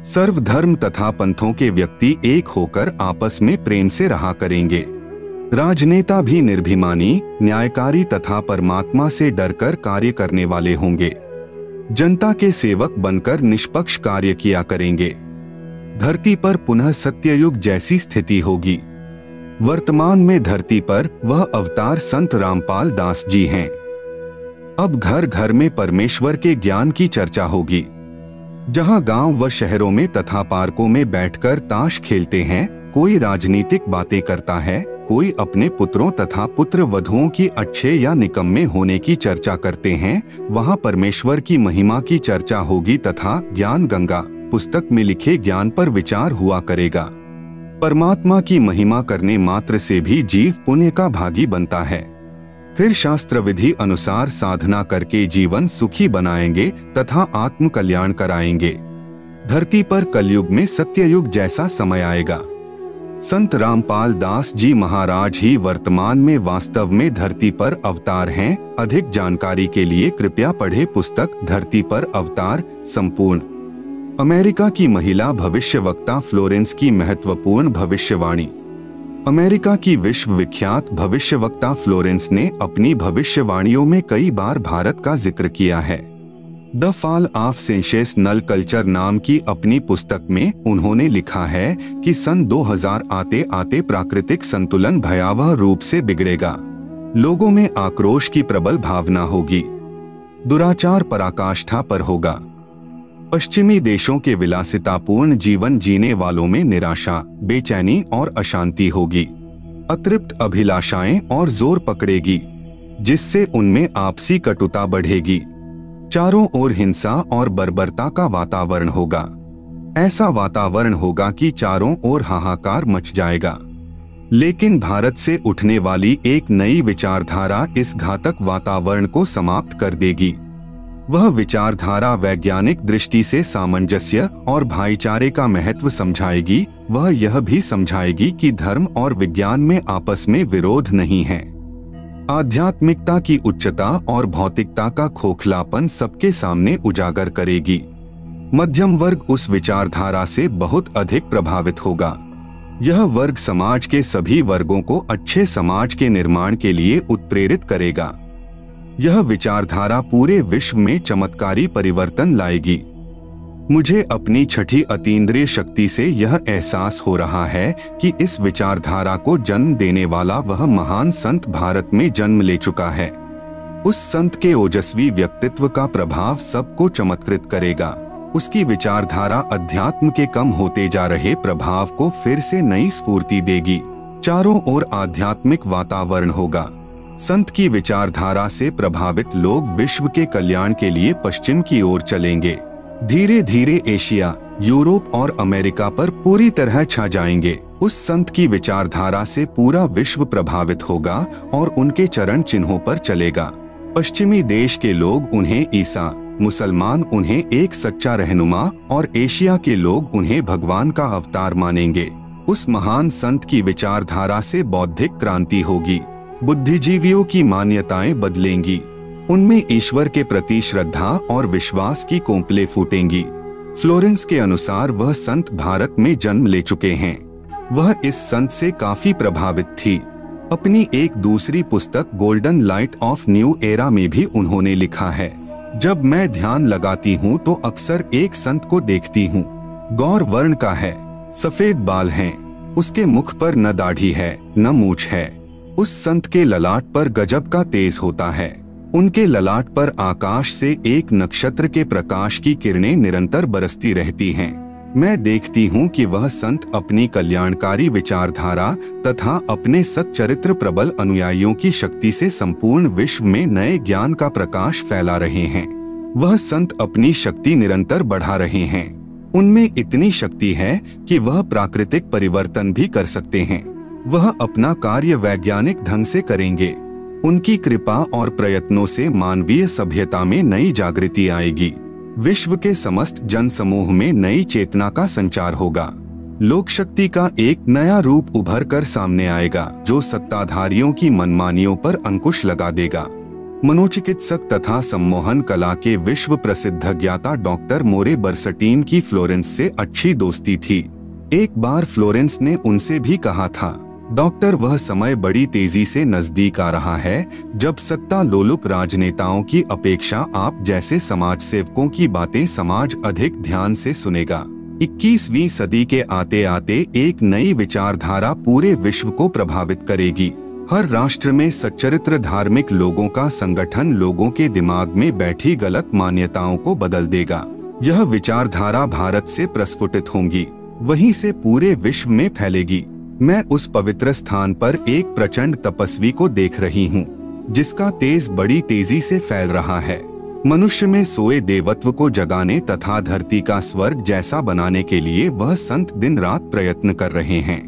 सर्व धर्म तथा पंथों के व्यक्ति एक होकर आपस में प्रेम से रहा करेंगे। राजनेता भी निर्भिमानी, न्यायकारी तथा परमात्मा से डरकर कार्य करने वाले होंगे। जनता के सेवक बनकर निष्पक्ष कार्य किया करेंगे। धरती पर पुनः सत्ययुग जैसी स्थिति होगी। वर्तमान में धरती पर वह अवतार संत रामपाल दास जी हैं। अब घर घर में परमेश्वर के ज्ञान की चर्चा होगी। जहां गांव व शहरों में तथा पार्कों में बैठकर ताश खेलते हैं, कोई राजनीतिक बातें करता है, कोई अपने पुत्रों तथा पुत्र वधुओं की अच्छे या निकम्मे होने की चर्चा करते हैं, वहां परमेश्वर की महिमा की चर्चा होगी तथा ज्ञान गंगा पुस्तक में लिखे ज्ञान पर विचार हुआ करेगा। परमात्मा की महिमा करने मात्र से भी जीव पुण्य का भागी बनता है। फिर शास्त्र विधि अनुसार साधना करके जीवन सुखी बनाएंगे तथा आत्म कल्याण कराएंगे। धरती पर कलयुग में सत्ययुग जैसा समय आएगा। संत रामपाल दास जी महाराज ही वर्तमान में वास्तव में धरती पर अवतार हैं। अधिक जानकारी के लिए कृपया पढ़े पुस्तक धरती पर अवतार संपूर्ण। अमेरिका की महिला भविष्यवक्ता फ्लोरेंस की महत्वपूर्ण भविष्यवाणी। अमेरिका की विश्वविख्यात भविष्यवक्ता फ्लोरेंस ने अपनी भविष्यवाणियों में कई बार भारत का जिक्र किया है। The fall of sensational culture नाम की अपनी पुस्तक में उन्होंने लिखा है कि सन 2000 आते आते प्राकृतिक संतुलन भयावह रूप से बिगड़ेगा। लोगों में आक्रोश की प्रबल भावना होगी। दुराचार पराकाष्ठा पर होगा। पश्चिमी देशों के विलासितापूर्ण जीवन जीने वालों में निराशा, बेचैनी और अशांति होगी। अतृप्त अभिलाषाएं और जोर पकड़ेगी, जिससे उनमें आपसी कटुता बढ़ेगी। चारों ओर हिंसा और बर्बरता का वातावरण होगा। ऐसा वातावरण होगा कि चारों ओर हाहाकार मच जाएगा। लेकिन भारत से उठने वाली एक नई विचारधारा इस घातक वातावरण को समाप्त कर देगी। वह विचारधारा वैज्ञानिक दृष्टि से सामंजस्य और भाईचारे का महत्व समझाएगी। वह यह भी समझाएगी कि धर्म और विज्ञान में आपस में विरोध नहीं है। आध्यात्मिकता की उच्चता और भौतिकता का खोखलापन सबके सामने उजागर करेगी। मध्यम वर्ग उस विचारधारा से बहुत अधिक प्रभावित होगा। यह वर्ग समाज के सभी वर्गों को अच्छे समाज के निर्माण के लिए उत्प्रेरित करेगा। यह विचारधारा पूरे विश्व में चमत्कारी परिवर्तन लाएगी। मुझे अपनी छठी अतीन्द्रिय शक्ति से यह एहसास हो रहा है कि इस विचारधारा को जन्म देने वाला वह महान संत भारत में जन्म ले चुका है। उस संत के ओजस्वी व्यक्तित्व का प्रभाव सबको चमत्कृत करेगा। उसकी विचारधारा अध्यात्म के कम होते जा रहे प्रभाव को फिर से नई स्फूर्ति देगी। चारों ओर आध्यात्मिक वातावरण होगा। संत की विचारधारा से प्रभावित लोग विश्व के कल्याण के लिए पश्चिम की ओर चलेंगे। धीरे धीरे एशिया, यूरोप और अमेरिका पर पूरी तरह छा जाएंगे। उस संत की विचारधारा से पूरा विश्व प्रभावित होगा और उनके चरण चिन्हों पर चलेगा। पश्चिमी देश के लोग उन्हें ईसा, मुसलमान उन्हें एक सच्चा रहनुमा और एशिया के लोग उन्हें भगवान का अवतार मानेंगे। उस महान संत की विचारधारा से बौद्धिक क्रांति होगी। बुद्धिजीवियों की मान्यताएं बदलेंगी। उनमें ईश्वर के प्रति श्रद्धा और विश्वास की कोंपलें फूटेंगी। फ्लोरेंस के अनुसार वह संत भारत में जन्म ले चुके हैं। वह इस संत से काफी प्रभावित थी। अपनी एक दूसरी पुस्तक golden light of new era में भी उन्होंने लिखा है, जब मैं ध्यान लगाती हूँ तो अक्सर एक संत को देखती हूँ। गौर वर्ण का है, सफेद बाल हैं, उसके मुख पर न दाढ़ी है न मूछ है। उस संत के ललाट पर गजब का तेज होता है। उनके ललाट पर आकाश से एक नक्षत्र के प्रकाश की किरणें निरंतर बरसती रहती हैं। मैं देखती हूँ कि वह संत अपनी कल्याणकारी विचारधारा तथा अपने सच्चरित्र प्रबल अनुयायियों की शक्ति से संपूर्ण विश्व में नए ज्ञान का प्रकाश फैला रहे हैं। वह संत अपनी शक्ति निरंतर बढ़ा रहे हैं। उनमें इतनी शक्ति है कि वह प्राकृतिक परिवर्तन भी कर सकते हैं। वह अपना कार्य वैज्ञानिक ढंग से करेंगे। उनकी कृपा और प्रयत्नों से मानवीय सभ्यता में नई जागृति आएगी। विश्व के समस्त जन समूह में नई चेतना का संचार होगा। लोक शक्ति का एक नया रूप उभर कर सामने आएगा, जो सत्ताधारियों की मनमानियों पर अंकुश लगा देगा। मनोचिकित्सक तथा सम्मोहन कला के विश्व प्रसिद्ध ज्ञाता डॉक्टर मोरे बर्सटीन की फ्लोरेंस से अच्छी दोस्ती थी। एक बार फ्लोरेंस ने उनसे भी कहा था, डॉक्टर, वह समय बड़ी तेजी से नजदीक आ रहा है जब सत्ता लोलुप राजनेताओं की अपेक्षा आप जैसे समाज सेवकों की बातें समाज अधिक ध्यान से सुनेगा। 21वीं सदी के आते आते एक नई विचारधारा पूरे विश्व को प्रभावित करेगी। हर राष्ट्र में सच्चरित्र धार्मिक लोगों का संगठन लोगों के दिमाग में बैठी गलत मान्यताओं को बदल देगा। यह विचारधारा भारत से प्रस्फुटित होंगी, वहीं से पूरे विश्व में फैलेगी। मैं उस पवित्र स्थान पर एक प्रचंड तपस्वी को देख रही हूँ, जिसका तेज बड़ी तेजी से फैल रहा है। मनुष्य में सोए देवत्व को जगाने तथा धरती का स्वर्ग जैसा बनाने के लिए वह संत दिन रात प्रयत्न कर रहे हैं।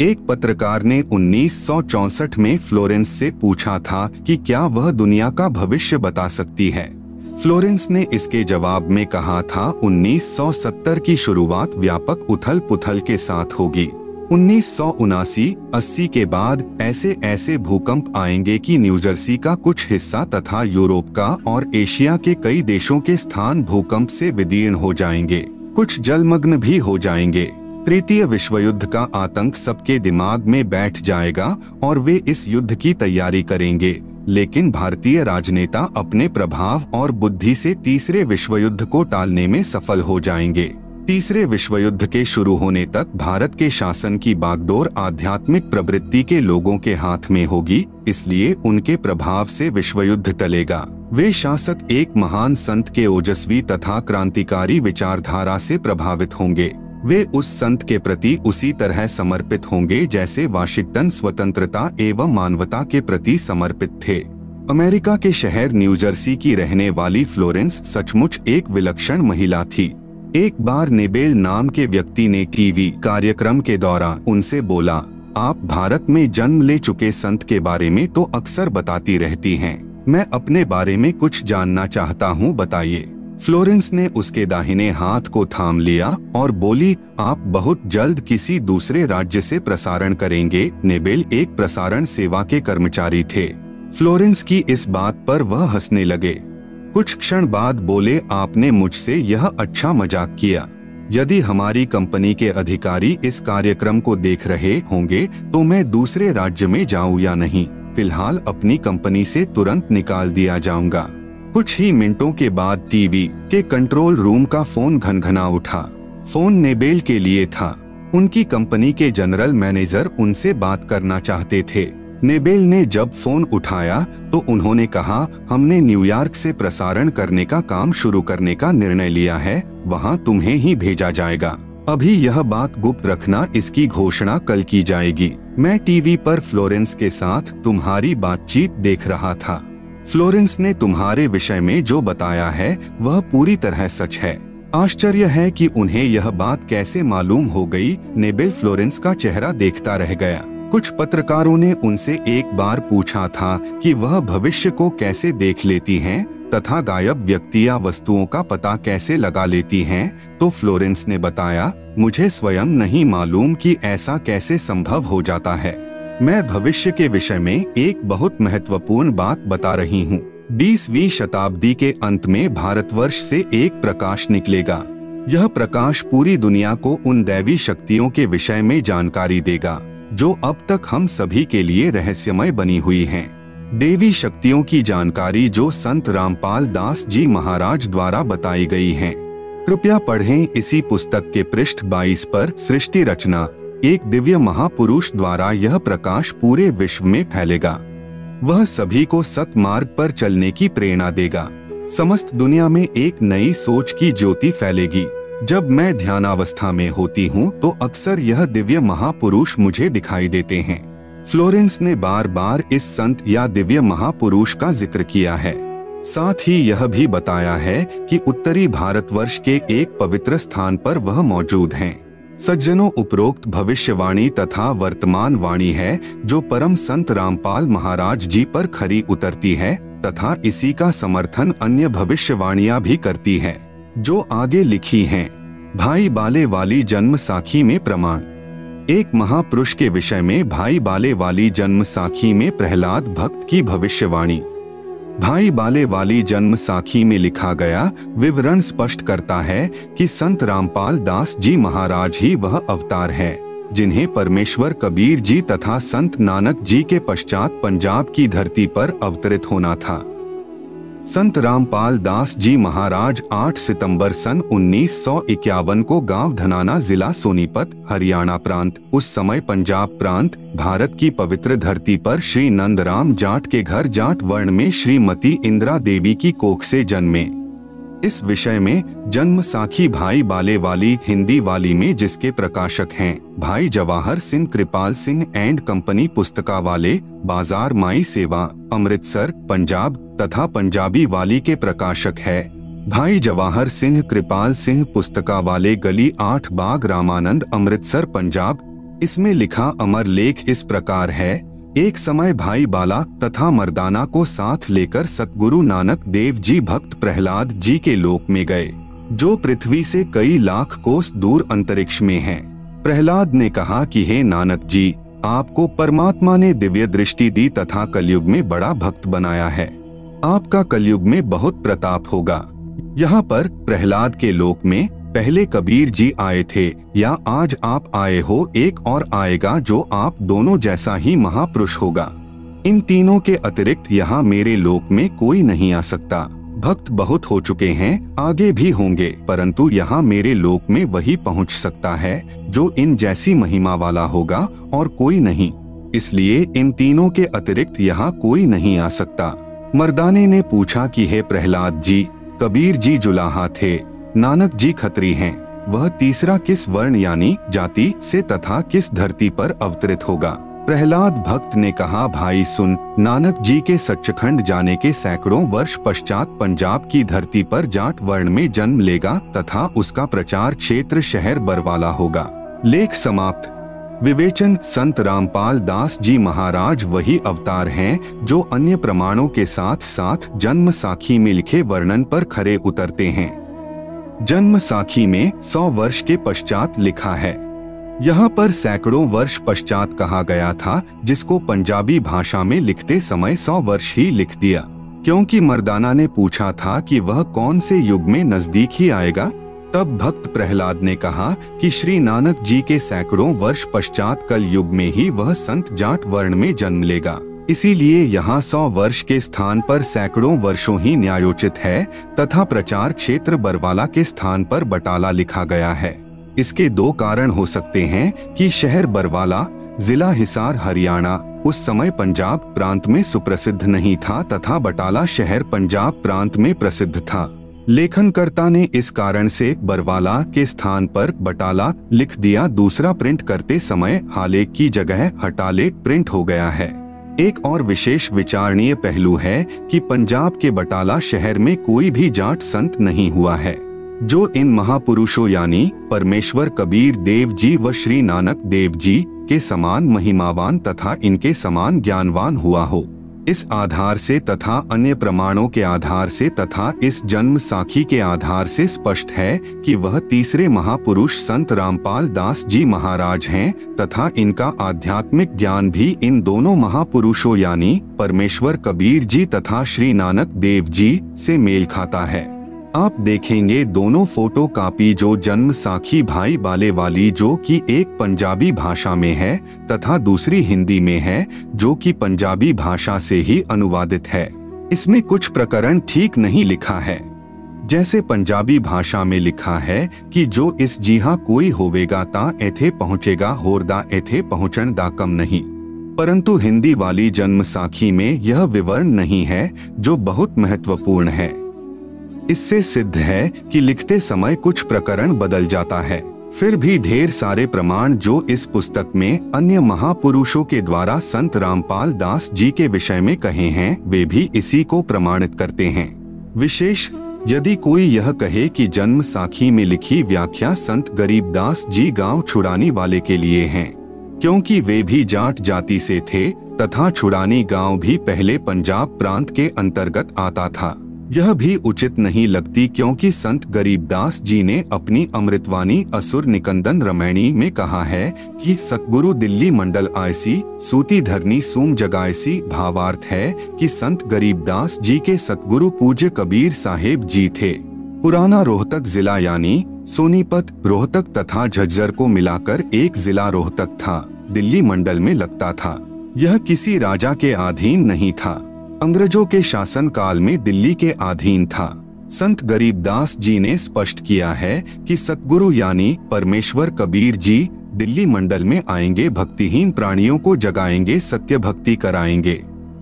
एक पत्रकार ने 1964 में फ्लोरेंस से पूछा था कि क्या वह दुनिया का भविष्य बता सकती है। फ्लोरेंस ने इसके जवाब में कहा था, 1970 की शुरुआत व्यापक उथल पुथल के साथ होगी। 1979-80 के बाद ऐसे ऐसे भूकंप आएंगे कि न्यूजर्सी का कुछ हिस्सा तथा यूरोप का और एशिया के कई देशों के स्थान भूकंप से विदीर्ण हो जाएंगे। कुछ जलमग्न भी हो जाएंगे। तृतीय विश्व युद्ध का आतंक सबके दिमाग में बैठ जाएगा और वे इस युद्ध की तैयारी करेंगे, लेकिन भारतीय राजनेता अपने प्रभाव और बुद्धि से तीसरे विश्व युद्ध को टालने में सफल हो जाएंगे। तीसरे विश्व युद्ध के शुरू होने तक भारत के शासन की बागडोर आध्यात्मिक प्रवृत्ति के लोगों के हाथ में होगी, इसलिए उनके प्रभाव से विश्व युद्ध टलेगा। वे शासक एक महान संत के ओजस्वी तथा क्रांतिकारी विचारधारा से प्रभावित होंगे। वे उस संत के प्रति उसी तरह समर्पित होंगे जैसे वाशिंगटन स्वतंत्रता एवं मानवता के प्रति समर्पित थे। अमेरिका के शहर न्यूजर्सी की रहने वाली फ्लोरेंस सचमुच एक विलक्षण महिला थी। एक बार नेबेल नाम के व्यक्ति ने टीवी कार्यक्रम के दौरान उनसे बोला, आप भारत में जन्म ले चुके संत के बारे में तो अक्सर बताती रहती हैं, मैं अपने बारे में कुछ जानना चाहता हूँ, बताइए। फ्लोरेंस ने उसके दाहिने हाथ को थाम लिया और बोली, आप बहुत जल्द किसी दूसरे राज्य से प्रसारण करेंगे। नेबेल एक प्रसारण सेवा के कर्मचारी थे। फ्लोरेंस की इस बात पर वह हंसने लगे। कुछ क्षण बाद बोले, आपने मुझसे यह अच्छा मजाक किया। यदि हमारी कंपनी के अधिकारी इस कार्यक्रम को देख रहे होंगे तो मैं दूसरे राज्य में जाऊं या नहीं, फिलहाल अपनी कंपनी से तुरंत निकाल दिया जाऊंगा। कुछ ही मिनटों के बाद टीवी के कंट्रोल रूम का फोन घनघना उठा। फोन नेबेल के लिए था। उनकी कंपनी के जनरल मैनेजर उनसे बात करना चाहते थे। नेबेल ने जब फोन उठाया तो उन्होंने कहा, हमने न्यूयॉर्क से प्रसारण करने का काम शुरू करने का निर्णय लिया है, वहां तुम्हें ही भेजा जाएगा। अभी यह बात गुप्त रखना, इसकी घोषणा कल की जाएगी। मैं टीवी पर फ्लोरेंस के साथ तुम्हारी बातचीत देख रहा था। फ्लोरेंस ने तुम्हारे विषय में जो बताया है वह पूरी तरह सच है। आश्चर्य है कि उन्हें यह बात कैसे मालूम हो गई। नेबेल फ्लोरेंस का चेहरा देखता रह गया। कुछ पत्रकारों ने उनसे एक बार पूछा था कि वह भविष्य को कैसे देख लेती हैं तथा गायब व्यक्ति या वस्तुओं का पता कैसे लगा लेती हैं, तो फ्लोरेंस ने बताया, मुझे स्वयं नहीं मालूम कि ऐसा कैसे संभव हो जाता है। मैं भविष्य के विषय में एक बहुत महत्वपूर्ण बात बता रही हूँ। 20वीं शताब्दी के अंत में भारतवर्ष से एक प्रकाश निकलेगा। यह प्रकाश पूरी दुनिया को उन दैवी शक्तियों के विषय में जानकारी देगा जो अब तक हम सभी के लिए रहस्यमय बनी हुई हैं। देवी शक्तियों की जानकारी जो संत रामपाल दास जी महाराज द्वारा बताई गई हैं। कृपया पढ़ें इसी पुस्तक के पृष्ठ 22 पर सृष्टि रचना, एक दिव्य महापुरुष द्वारा यह प्रकाश पूरे विश्व में फैलेगा। वह सभी को सतमार्ग पर चलने की प्रेरणा देगा। समस्त दुनिया में एक नई सोच की ज्योति फैलेगी। जब मैं ध्यानावस्था में होती हूँ तो अक्सर यह दिव्य महापुरुष मुझे दिखाई देते हैं। फ्लोरेंस ने बार बार इस संत या दिव्य महापुरुष का जिक्र किया है। साथ ही यह भी बताया है कि उत्तरी भारतवर्ष के एक पवित्र स्थान पर वह मौजूद हैं। सज्जनों, उपरोक्त भविष्यवाणी तथा वर्तमान वाणी है जो परम संत रामपाल महाराज जी पर खरी उतरती है तथा इसी का समर्थन अन्य भविष्यवाणियां भी करती है जो आगे लिखी हैं। भाई बाले वाली जन्म साखी में प्रमाण। एक महापुरुष के विषय में भाई बाले वाली जन्म साखी में प्रहलाद भक्त की भविष्यवाणी। भाई बाले वाली जन्म साखी में लिखा गया विवरण स्पष्ट करता है कि संत रामपाल दास जी महाराज ही वह अवतार है जिन्हें परमेश्वर कबीर जी तथा संत नानक जी के पश्चात पंजाब की धरती पर अवतरित होना था। संत रामपाल दास जी महाराज 8 सितंबर सन 1951 को गांव धनाना, जिला सोनीपत, हरियाणा प्रांत, उस समय पंजाब प्रांत, भारत की पवित्र धरती पर श्री नंदराम जाट के घर जाट वर्ण में श्रीमती इंदिरा देवी की कोख से जन्मे। इस विषय में जन्म साखी भाई बाले वाली हिंदी वाली में जिसके प्रकाशक हैं भाई जवाहर सिंह कृपाल सिंह एंड कंपनी पुस्तकावाले, बाजार माई सेवा, अमृतसर, पंजाब तथा पंजाबी वाली के प्रकाशक है भाई जवाहर सिंह कृपाल सिंह पुस्तकावाले, गली 8 बाग रामानंद, अमृतसर, पंजाब। इसमें लिखा अमर लेख इस प्रकार है। एक समय भाई बाला तथा मर्दाना को साथ लेकर सतगुरु नानक देव जी भक्त प्रहलाद जी के लोक में गए जो पृथ्वी से कई लाख कोस दूर अंतरिक्ष में है। प्रहलाद ने कहा कि हे नानक जी, आपको परमात्मा ने दिव्य दृष्टि दी तथा कलयुग में बड़ा भक्त बनाया है। आपका कलयुग में बहुत प्रताप होगा। यहाँ पर प्रहलाद के लोक में पहले कबीर जी आए थे या आज आप आए हो, एक और आएगा जो आप दोनों जैसा ही महापुरुष होगा। इन तीनों के अतिरिक्त यहाँ मेरे लोक में कोई नहीं आ सकता। भक्त बहुत हो चुके हैं, आगे भी होंगे, परंतु यहाँ मेरे लोक में वही पहुँच सकता है जो इन जैसी महिमा वाला होगा और कोई नहीं। इसलिए इन तीनों के अतिरिक्त यहाँ कोई नहीं आ सकता। मर्दाने ने पूछा कि हे प्रहलाद जी, कबीर जी जुलाहा थे, नानक जी खत्री हैं, वह तीसरा किस वर्ण यानी जाति से तथा किस धरती पर अवतरित होगा? प्रहलाद भक्त ने कहा, भाई सुन, नानक जी के सच्चखंड जाने के सैकड़ों वर्ष पश्चात पंजाब की धरती पर जाट वर्ण में जन्म लेगा तथा उसका प्रचार क्षेत्र शहर बरवाला होगा। लेख समाप्त। विवेचन: संत रामपाल दास जी महाराज वही अवतार हैं जो अन्य प्रमाणों के साथ साथ जन्म साखी में लिखे वर्णन पर खरे उतरते हैं। जन्म साखी में 100 वर्ष के पश्चात लिखा है। यहाँ पर सैकड़ों वर्ष पश्चात कहा गया था, जिसको पंजाबी भाषा में लिखते समय 100 वर्ष ही लिख दिया, क्योंकि मर्दाना ने पूछा था कि वह कौन से युग में नजदीक ही आएगा। तब भक्त प्रहलाद ने कहा कि श्री नानक जी के सैकड़ों वर्ष पश्चात कल युग में ही वह संत जाट वर्ण में जन्म लेगा। इसीलिए यहाँ 100 वर्ष के स्थान पर सैकड़ों वर्षों ही न्यायोचित है तथा प्रचार क्षेत्र बरवाला के स्थान पर बटाला लिखा गया है। इसके 2 कारण हो सकते हैं कि शहर बरवाला, जिला हिसार, हरियाणा उस समय पंजाब प्रांत में सुप्रसिद्ध नहीं था तथा बटाला शहर पंजाब प्रांत में प्रसिद्ध था। लेखनकर्ता ने इस कारण से बरवाला के स्थान पर बटाला लिख दिया। दूसरा, प्रिंट करते समय हालेक की जगह हटालेक प्रिंट हो गया है। एक और विशेष विचारणीय पहलू है कि पंजाब के बटाला शहर में कोई भी जाट संत नहीं हुआ है। जो इन महापुरुषों यानी परमेश्वर कबीर देव जी व श्री नानक देव जी के समान महिमावान तथा इनके समान ज्ञानवान हुआ हो। इस आधार से तथा अन्य प्रमाणों के आधार से तथा इस जन्म साखी के आधार से स्पष्ट है कि वह तीसरे महापुरुष संत रामपाल दास जी महाराज हैं तथा इनका आध्यात्मिक ज्ञान भी इन दोनों महापुरुषों यानी परमेश्वर कबीर जी तथा श्री नानक देव जी से मेल खाता है। आप देखेंगे दोनों फोटो कापी जो जन्म साखी भाई बाले वाली जो कि एक पंजाबी भाषा में है तथा दूसरी हिंदी में है जो कि पंजाबी भाषा से ही अनुवादित है। इसमें कुछ प्रकरण ठीक नहीं लिखा है। जैसे पंजाबी भाषा में लिखा है कि जो इस जिहा कोई होवेगा ता एथे पहुँचेगा होरदा एथे पहुँचन दा कम नहीं, परंतु हिंदी वाली जन्म साखी में यह विवरण नहीं है जो बहुत महत्वपूर्ण है। इससे सिद्ध है कि लिखते समय कुछ प्रकरण बदल जाता है। फिर भी ढेर सारे प्रमाण जो इस पुस्तक में अन्य महापुरुषों के द्वारा संत रामपाल दास जी के विषय में कहे हैं वे भी इसी को प्रमाणित करते हैं। विशेष यदि कोई यह कहे कि जन्म साखी में लिखी व्याख्या संत गरीबदास जी गांव छुड़ानी वाले के लिए हैं, क्योंकि वे भी जाट जाति से थे तथा छुड़ानी गांव भी पहले पंजाब प्रांत के अंतर्गत आता था, यह भी उचित नहीं लगती, क्योंकि संत गरीबदास जी ने अपनी अमृतवाणी असुर निकंदन रमैणी में कहा है कि सतगुरु दिल्ली मंडल आयसी सूती धरनी सूम जगायसी। भावार्थ है कि संत गरीबदास जी के सतगुरु पूज्य कबीर साहेब जी थे। पुराना रोहतक जिला यानी सोनीपत, रोहतक तथा झज्जर को मिलाकर एक जिला रोहतक था, दिल्ली मंडल में लगता था। यह किसी राजा के अधीन नहीं था, अंग्रेजों के शासन काल में दिल्ली के अधीन था। संत गरीबदास जी ने स्पष्ट किया है कि सतगुरु यानी परमेश्वर कबीर जी दिल्ली मंडल में आएंगे, भक्तिहीन प्राणियों को जगाएंगे, सत्य भक्ति कराएंगे।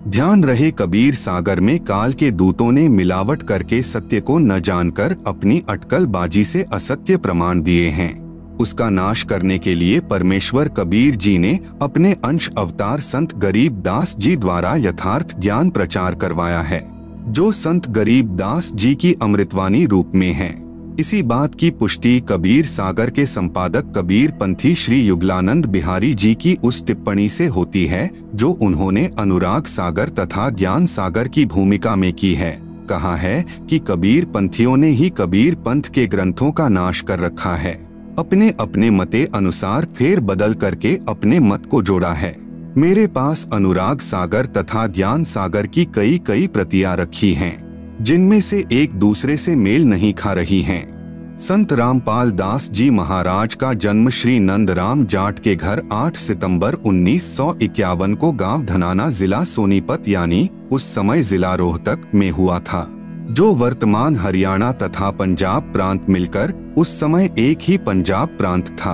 ध्यान रहे कबीर सागर में काल के दूतों ने मिलावट करके सत्य को न जानकर अपनी अटकलबाजी से असत्य प्रमाण दिए हैं। उसका नाश करने के लिए परमेश्वर कबीर जी ने अपने अंश अवतार संत गरीबदास जी द्वारा यथार्थ ज्ञान प्रचार करवाया है, जो संत गरीबदास जी की अमृतवाणी रूप में है। इसी बात की पुष्टि कबीर सागर के संपादक कबीर पंथी श्री युगलानंद बिहारी जी की उस टिप्पणी से होती है जो उन्होंने अनुराग सागर तथा ज्ञान सागर की भूमिका में की है। कहा है कि कबीर पंथियों ने ही कबीर पंथ के ग्रंथों का नाश कर रखा है, अपने अपने मते अनुसार फेर बदल करके अपने मत को जोड़ा है। मेरे पास अनुराग सागर तथा ज्ञान सागर की कई प्रतियां रखी हैं, जिनमें से एक दूसरे से मेल नहीं खा रही हैं। संत रामपाल दास जी महाराज का जन्म श्री नंदराम जाट के घर 8 सितंबर 1951 को गांव धनाना जिला सोनीपत यानी उस समय जिला रोहतक में हुआ था, जो वर्तमान हरियाणा तथा पंजाब प्रांत मिलकर उस समय एक ही पंजाब प्रांत था।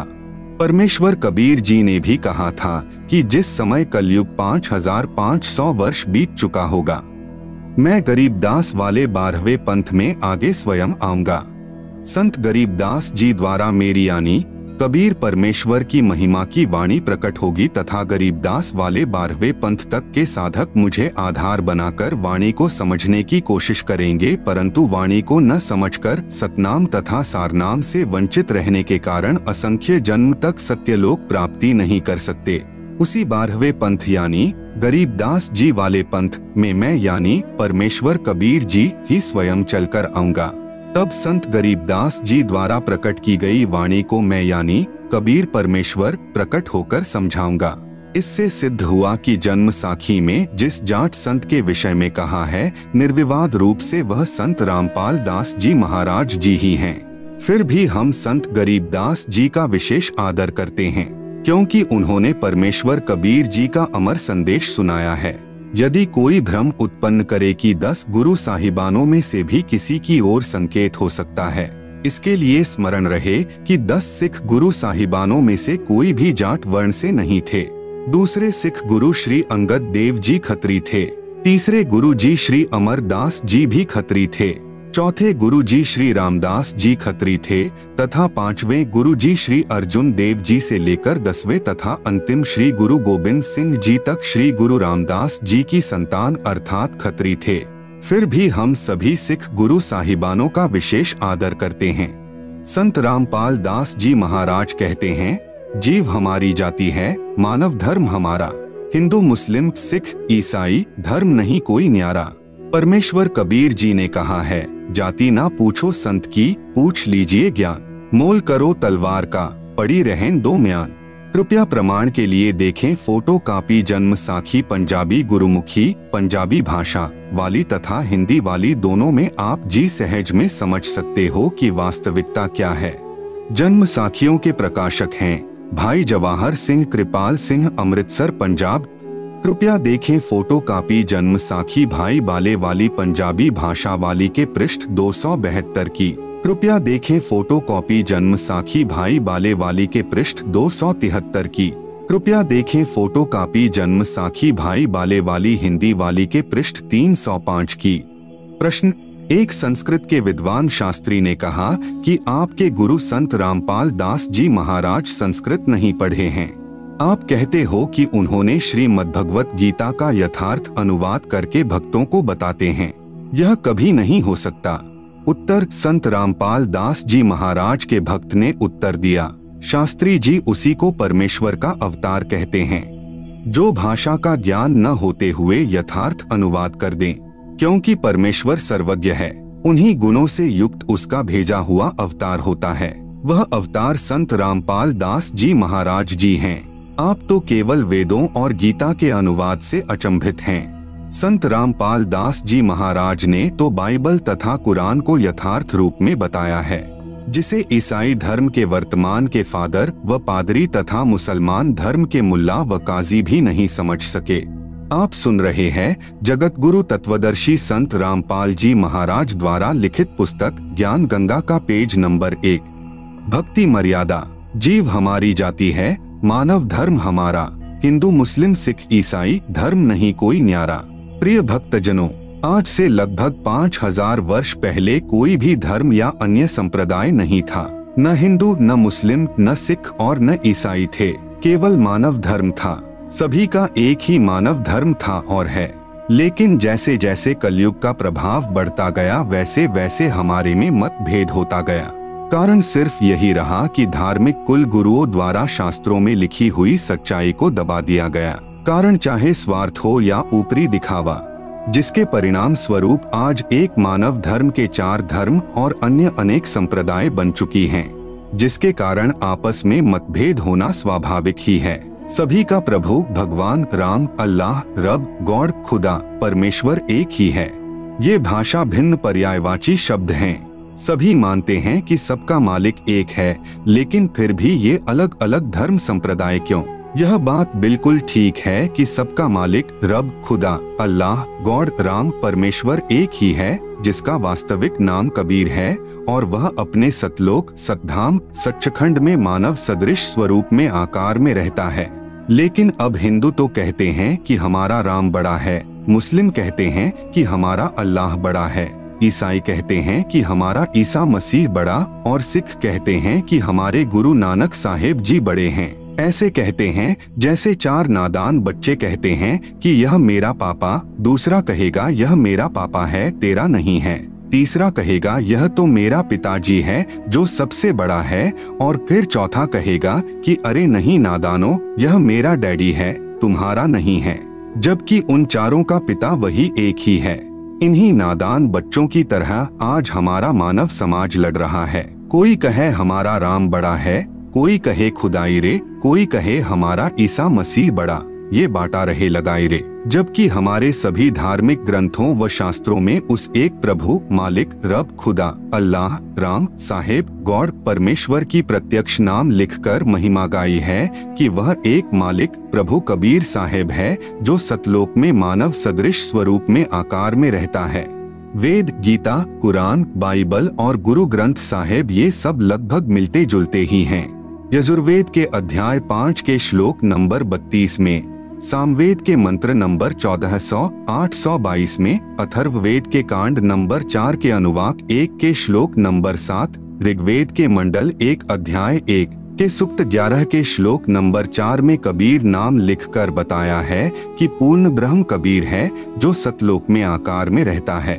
परमेश्वर कबीर जी ने भी कहा था कि जिस समय कलयुग 5500 वर्ष बीत चुका होगा, मैं गरीबदास वाले 12वें पंथ में आगे स्वयं आऊंगा। संत गरीबदास जी द्वारा मेरी यानी कबीर परमेश्वर की महिमा की वाणी प्रकट होगी तथा गरीबदास वाले 12वें पंथ तक के साधक मुझे आधार बनाकर वाणी को समझने की कोशिश करेंगे, परंतु वाणी को न समझकर सतनाम तथा सारनाम से वंचित रहने के कारण असंख्य जन्म तक सत्यलोक प्राप्ति नहीं कर सकते। उसी 12वें पंथ यानी गरीबदास जी वाले पंथ में मैं यानी परमेश्वर कबीर जी ही स्वयं चलकर आऊंगा। तब संत गरीबदास जी द्वारा प्रकट की गई वाणी को मैं यानी कबीर परमेश्वर प्रकट होकर समझाऊंगा। इससे सिद्ध हुआ कि जन्म साखी में जिस जाट संत के विषय में कहा है, निर्विवाद रूप से वह संत रामपाल दास जी महाराज जी ही हैं। फिर भी हम संत गरीबदास जी का विशेष आदर करते हैं, क्योंकि उन्होंने परमेश्वर कबीर जी का अमर संदेश सुनाया है। यदि कोई भ्रम उत्पन्न करे कि 10 गुरु साहिबानों में से भी किसी की ओर संकेत हो सकता है, इसके लिए स्मरण रहे कि 10 सिख गुरु साहिबानों में से कोई भी जाट वर्ण से नहीं थे। दूसरे सिख गुरु श्री अंगद देव जी खत्री थे, तीसरे गुरु जी श्री अमरदास जी भी खत्री थे, चौथे गुरु जी श्री रामदास जी खत्री थे तथा 5वें गुरु जी श्री अर्जुन देव जी से लेकर 10वें तथा अंतिम श्री गुरु गोबिंद सिंह जी तक श्री गुरु रामदास जी की संतान अर्थात खत्री थे। फिर भी हम सभी सिख गुरु साहिबानों का विशेष आदर करते हैं। संत रामपाल दास जी महाराज कहते हैं, जीव हमारी जाति है, मानव धर्म हमारा। हिंदू मुस्लिम सिख ईसाई धर्म नहीं कोई न्यारा। परमेश्वर कबीर जी ने कहा है, जाति ना पूछो संत की, पूछ लीजिए ज्ञान। मोल करो तलवार का, पड़ी रहें दो म्यान। कृपया प्रमाण के लिए देखें फोटो कॉपी जन्म साखी पंजाबी गुरुमुखी पंजाबी भाषा वाली तथा हिंदी वाली दोनों में आप जी सहज में समझ सकते हो कि वास्तविकता क्या है। जन्म साखियों के प्रकाशक हैं भाई जवाहर सिंह कृपाल सिंह, अमृतसर पंजाब। कृपया देखें फोटो कॉपी जन्म साखी भाई बाले वाली पंजाबी भाषा वाली के पृष्ठ 272 की। कृपया देखें फोटो कॉपी जन्म साखी भाई बाले वाली के पृष्ठ 273 की। कृपया देखें फोटो कॉपी जन्म साखी भाई बाले वाली हिंदी वाली के पृष्ठ 305 की। प्रश्न एक संस्कृत के विद्वान शास्त्री ने कहा कि आपके गुरु संत रामपाल दास जी महाराज संस्कृत नहीं पढ़े हैं। आप कहते हो कि उन्होंने श्रीमद् भगवत गीता का यथार्थ अनुवाद करके भक्तों को बताते हैं। यह कभी नहीं हो सकता। उत्तर संत रामपाल दास जी महाराज के भक्त ने उत्तर दिया, शास्त्री जी उसी को परमेश्वर का अवतार कहते हैं जो भाषा का ज्ञान न होते हुए यथार्थ अनुवाद कर दें, क्योंकि परमेश्वर सर्वज्ञ है। उन्हीं गुणों से युक्त उसका भेजा हुआ अवतार होता है। वह अवतार संत रामपाल दास जी महाराज जी हैं। आप तो केवल वेदों और गीता के अनुवाद से अचंभित हैं। संत रामपाल दास जी महाराज ने तो बाइबल तथा कुरान को यथार्थ रूप में बताया है, जिसे ईसाई धर्म के वर्तमान के फादर व पादरी तथा मुसलमान धर्म के मुल्ला व काजी भी नहीं समझ सके। आप सुन रहे हैं जगत गुरु तत्वदर्शी संत रामपाल जी महाराज द्वारा लिखित पुस्तक ज्ञान गंगा का पेज नंबर 1। भक्ति मर्यादा। जीव हमारी जाति है, मानव धर्म हमारा। हिंदू मुस्लिम सिख ईसाई धर्म नहीं कोई न्यारा। प्रिय भक्तजनों, आज से लगभग 5000 वर्ष पहले कोई भी धर्म या अन्य संप्रदाय नहीं था। न हिंदू, न मुस्लिम, न सिख और न ईसाई थे। केवल मानव धर्म था। सभी का एक ही मानव धर्म था और है। लेकिन जैसे जैसे कलयुग का प्रभाव बढ़ता गया वैसे वैसे हमारे में मतभेद होता गया। कारण सिर्फ यही रहा कि धार्मिक कुल गुरुओं द्वारा शास्त्रों में लिखी हुई सच्चाई को दबा दिया गया। कारण चाहे स्वार्थ हो या ऊपरी दिखावा, जिसके परिणाम स्वरूप आज एक मानव धर्म के 4 धर्म और अन्य अनेक संप्रदाय बन चुकी हैं, जिसके कारण आपस में मतभेद होना स्वाभाविक ही है। सभी का प्रभु भगवान राम, अल्लाह, रब, गॉड, खुदा, परमेश्वर एक ही है। ये भाषा भिन्न पर्यायवाची शब्द हैं। सभी मानते हैं कि सबका मालिक एक है, लेकिन फिर भी ये अलग अलग धर्म संप्रदाय क्यों? यह बात बिल्कुल ठीक है कि सबका मालिक रब, खुदा, अल्लाह, गॉड, राम, परमेश्वर एक ही है, जिसका वास्तविक नाम कबीर है और वह अपने सतलोक, सतधाम, सच्चखंड में मानव सदृश स्वरूप में आकार में रहता है। लेकिन अब हिंदू तो कहते हैं कि हमारा राम बड़ा है, मुस्लिम कहते हैं कि हमारा अल्लाह बड़ा है, ईसाई कहते हैं कि हमारा ईसा मसीह बड़ा और सिख कहते हैं कि हमारे गुरु नानक साहेब जी बड़े हैं। ऐसे कहते हैं जैसे 4 नादान बच्चे कहते हैं कि यह मेरा पापा, दूसरा कहेगा यह मेरा पापा है, तेरा नहीं है, तीसरा कहेगा यह तो मेरा पिताजी है जो सबसे बड़ा है, और फिर चौथा कहेगा कि अरे नहीं नादानो, यह मेरा डैडी है, तुम्हारा नहीं है, जबकि उन चारों का पिता वही एक ही है। इन्हीं नादान बच्चों की तरह आज हमारा मानव समाज लड़ रहा है। कोई कहे हमारा राम बड़ा है, कोई कहे खुदाई रे, कोई कहे हमारा ईसा मसीह बड़ा, ये बांटा रहे लगाई रे, जबकि हमारे सभी धार्मिक ग्रंथों व शास्त्रों में उस एक प्रभु, मालिक, रब, खुदा, अल्लाह, राम, साहेब, गॉड, परमेश्वर की प्रत्यक्ष नाम लिखकर महिमा गाई है कि वह एक मालिक प्रभु कबीर साहेब है जो सतलोक में मानव सदृश स्वरूप में आकार में रहता है। वेद, गीता, कुरान, बाइबल और गुरु ग्रंथ साहेब ये सब लगभग मिलते जुलते ही हैं। यजुर्वेद के अध्याय 5 के श्लोक नंबर 32 में, सामवेद के मंत्र नंबर 1400-822 में, अथर्ववेद के कांड नंबर 4 के अनुवाक 1 के श्लोक नंबर 7, ऋग्वेद के मंडल 1 अध्याय 1, के सूक्त 11 के श्लोक नंबर 4 में कबीर नाम लिखकर बताया है कि पूर्ण ब्रह्म कबीर है जो सतलोक में आकार में रहता है।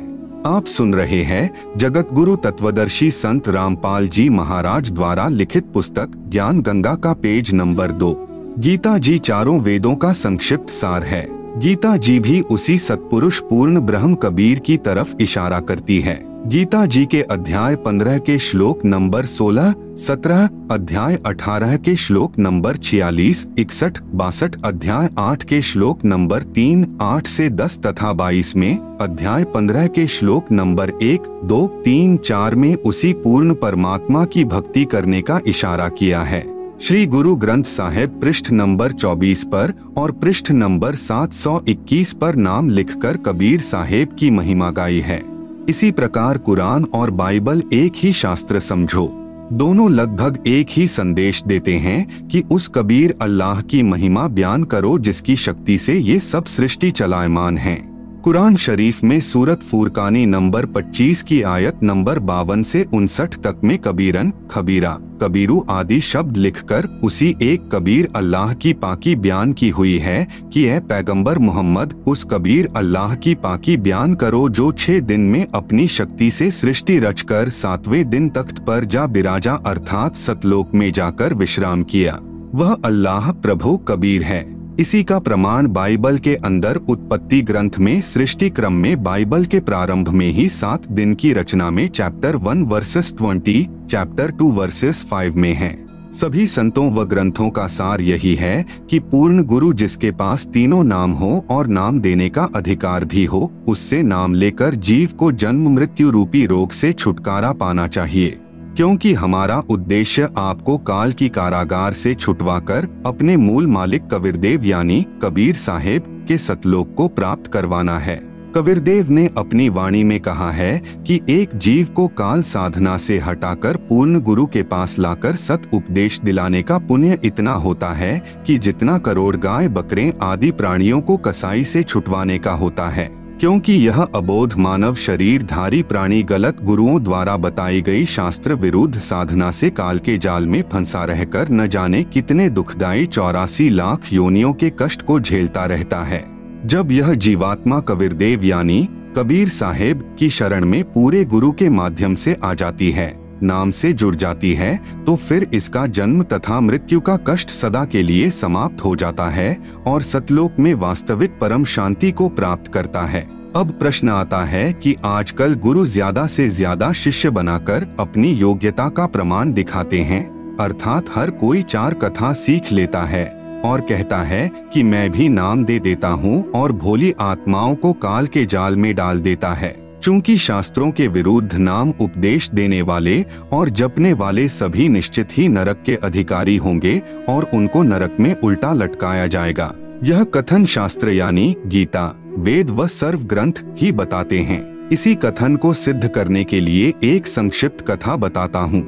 आप सुन रहे हैं जगत गुरु तत्वदर्शी संत रामपाल जी महाराज द्वारा लिखित पुस्तक ज्ञान गंगा का पेज नंबर 2। गीता जी चारों वेदों का संक्षिप्त सार है। गीता जी भी उसी सत्पुरुष पूर्ण ब्रह्म कबीर की तरफ इशारा करती है। गीता जी के अध्याय 15 के श्लोक नंबर 16, 17, अध्याय 18 के श्लोक नंबर 46, 61, 62, अध्याय 8 के श्लोक नंबर 3, 8 से 10 तथा 22 में, अध्याय 15 के श्लोक नंबर 1, 2, 3, 4 में उसी पूर्ण परमात्मा की भक्ति करने का इशारा किया है। श्री गुरु ग्रंथ साहिब पृष्ठ नंबर 24 पर और पृष्ठ नंबर 721 पर नाम लिखकर कबीर साहेब की महिमा गाई है। इसी प्रकार कुरान और बाइबल एक ही शास्त्र समझो। दोनों लगभग एक ही संदेश देते हैं कि उस कबीर अल्लाह की महिमा बयान करो जिसकी शक्ति से ये सब सृष्टि चलायमान है। कुरान शरीफ में सूरत फुरकानी नंबर 25 की आयत नंबर 52 से 59 तक में कबीरन, खबीरा, कबीरू आदि शब्द लिखकर उसी एक कबीर अल्लाह की पाकी बयान की हुई है कि ऐ पैगंबर मोहम्मद उस कबीर अल्लाह की पाकी बयान करो जो 6 दिन में अपनी शक्ति से सृष्टि रचकर 7वें दिन तख्त पर जा बिराजा अर्थात सतलोक में जाकर विश्राम किया। वह अल्लाह प्रभु कबीर है। इसी का प्रमाण बाइबल के अंदर उत्पत्ति ग्रंथ में सृष्टि क्रम में बाइबल के प्रारंभ में ही 7 दिन की रचना में चैप्टर 1 वर्सेस 20, चैप्टर 2 वर्सेस 5 में है। सभी संतों व ग्रंथों का सार यही है कि पूर्ण गुरु जिसके पास तीनों नाम हो और नाम देने का अधिकार भी हो, उससे नाम लेकर जीव को जन्म मृत्यु रूपी रोग से छुटकारा पाना चाहिए। क्योंकि हमारा उद्देश्य आपको काल की कारागार से छुटवाकर अपने मूल मालिक कबीरदेव यानी कबीर साहेब के सतलोक को प्राप्त करवाना है। कबीरदेव ने अपनी वाणी में कहा है कि एक जीव को काल साधना से हटाकर पूर्ण गुरु के पास लाकर सत उपदेश दिलाने का पुण्य इतना होता है कि जितना करोड़ गाय बकरे आदि प्राणियों को कसाई से छुटवाने का होता है। क्योंकि यह अबोध मानव शरीरधारी प्राणी गलत गुरुओं द्वारा बताई गई शास्त्र विरुद्ध साधना से काल के जाल में फंसा रहकर न जाने कितने दुखदायी 84 लाख योनियों के कष्ट को झेलता रहता है। जब यह जीवात्मा कबीरदेव यानी कबीर साहेब की शरण में पूरे गुरु के माध्यम से आ जाती है, नाम से जुड़ जाती है, तो फिर इसका जन्म तथा मृत्यु का कष्ट सदा के लिए समाप्त हो जाता है और सतलोक में वास्तविक परम शांति को प्राप्त करता है। अब प्रश्न आता है कि आजकल गुरु ज्यादा से ज्यादा शिष्य बनाकर अपनी योग्यता का प्रमाण दिखाते हैं, अर्थात हर कोई 4 कथा सीख लेता है और कहता है कि मैं भी नाम दे देता हूँ और भोली आत्माओं को काल के जाल में डाल देता है। चूंकि शास्त्रों के विरुद्ध नाम उपदेश देने वाले और जपने वाले सभी निश्चित ही नरक के अधिकारी होंगे और उनको नरक में उल्टा लटकाया जाएगा। यह कथन शास्त्र यानी गीता, वेद व सर्व ग्रंथ ही बताते हैं। इसी कथन को सिद्ध करने के लिए एक संक्षिप्त कथा बताता हूँ।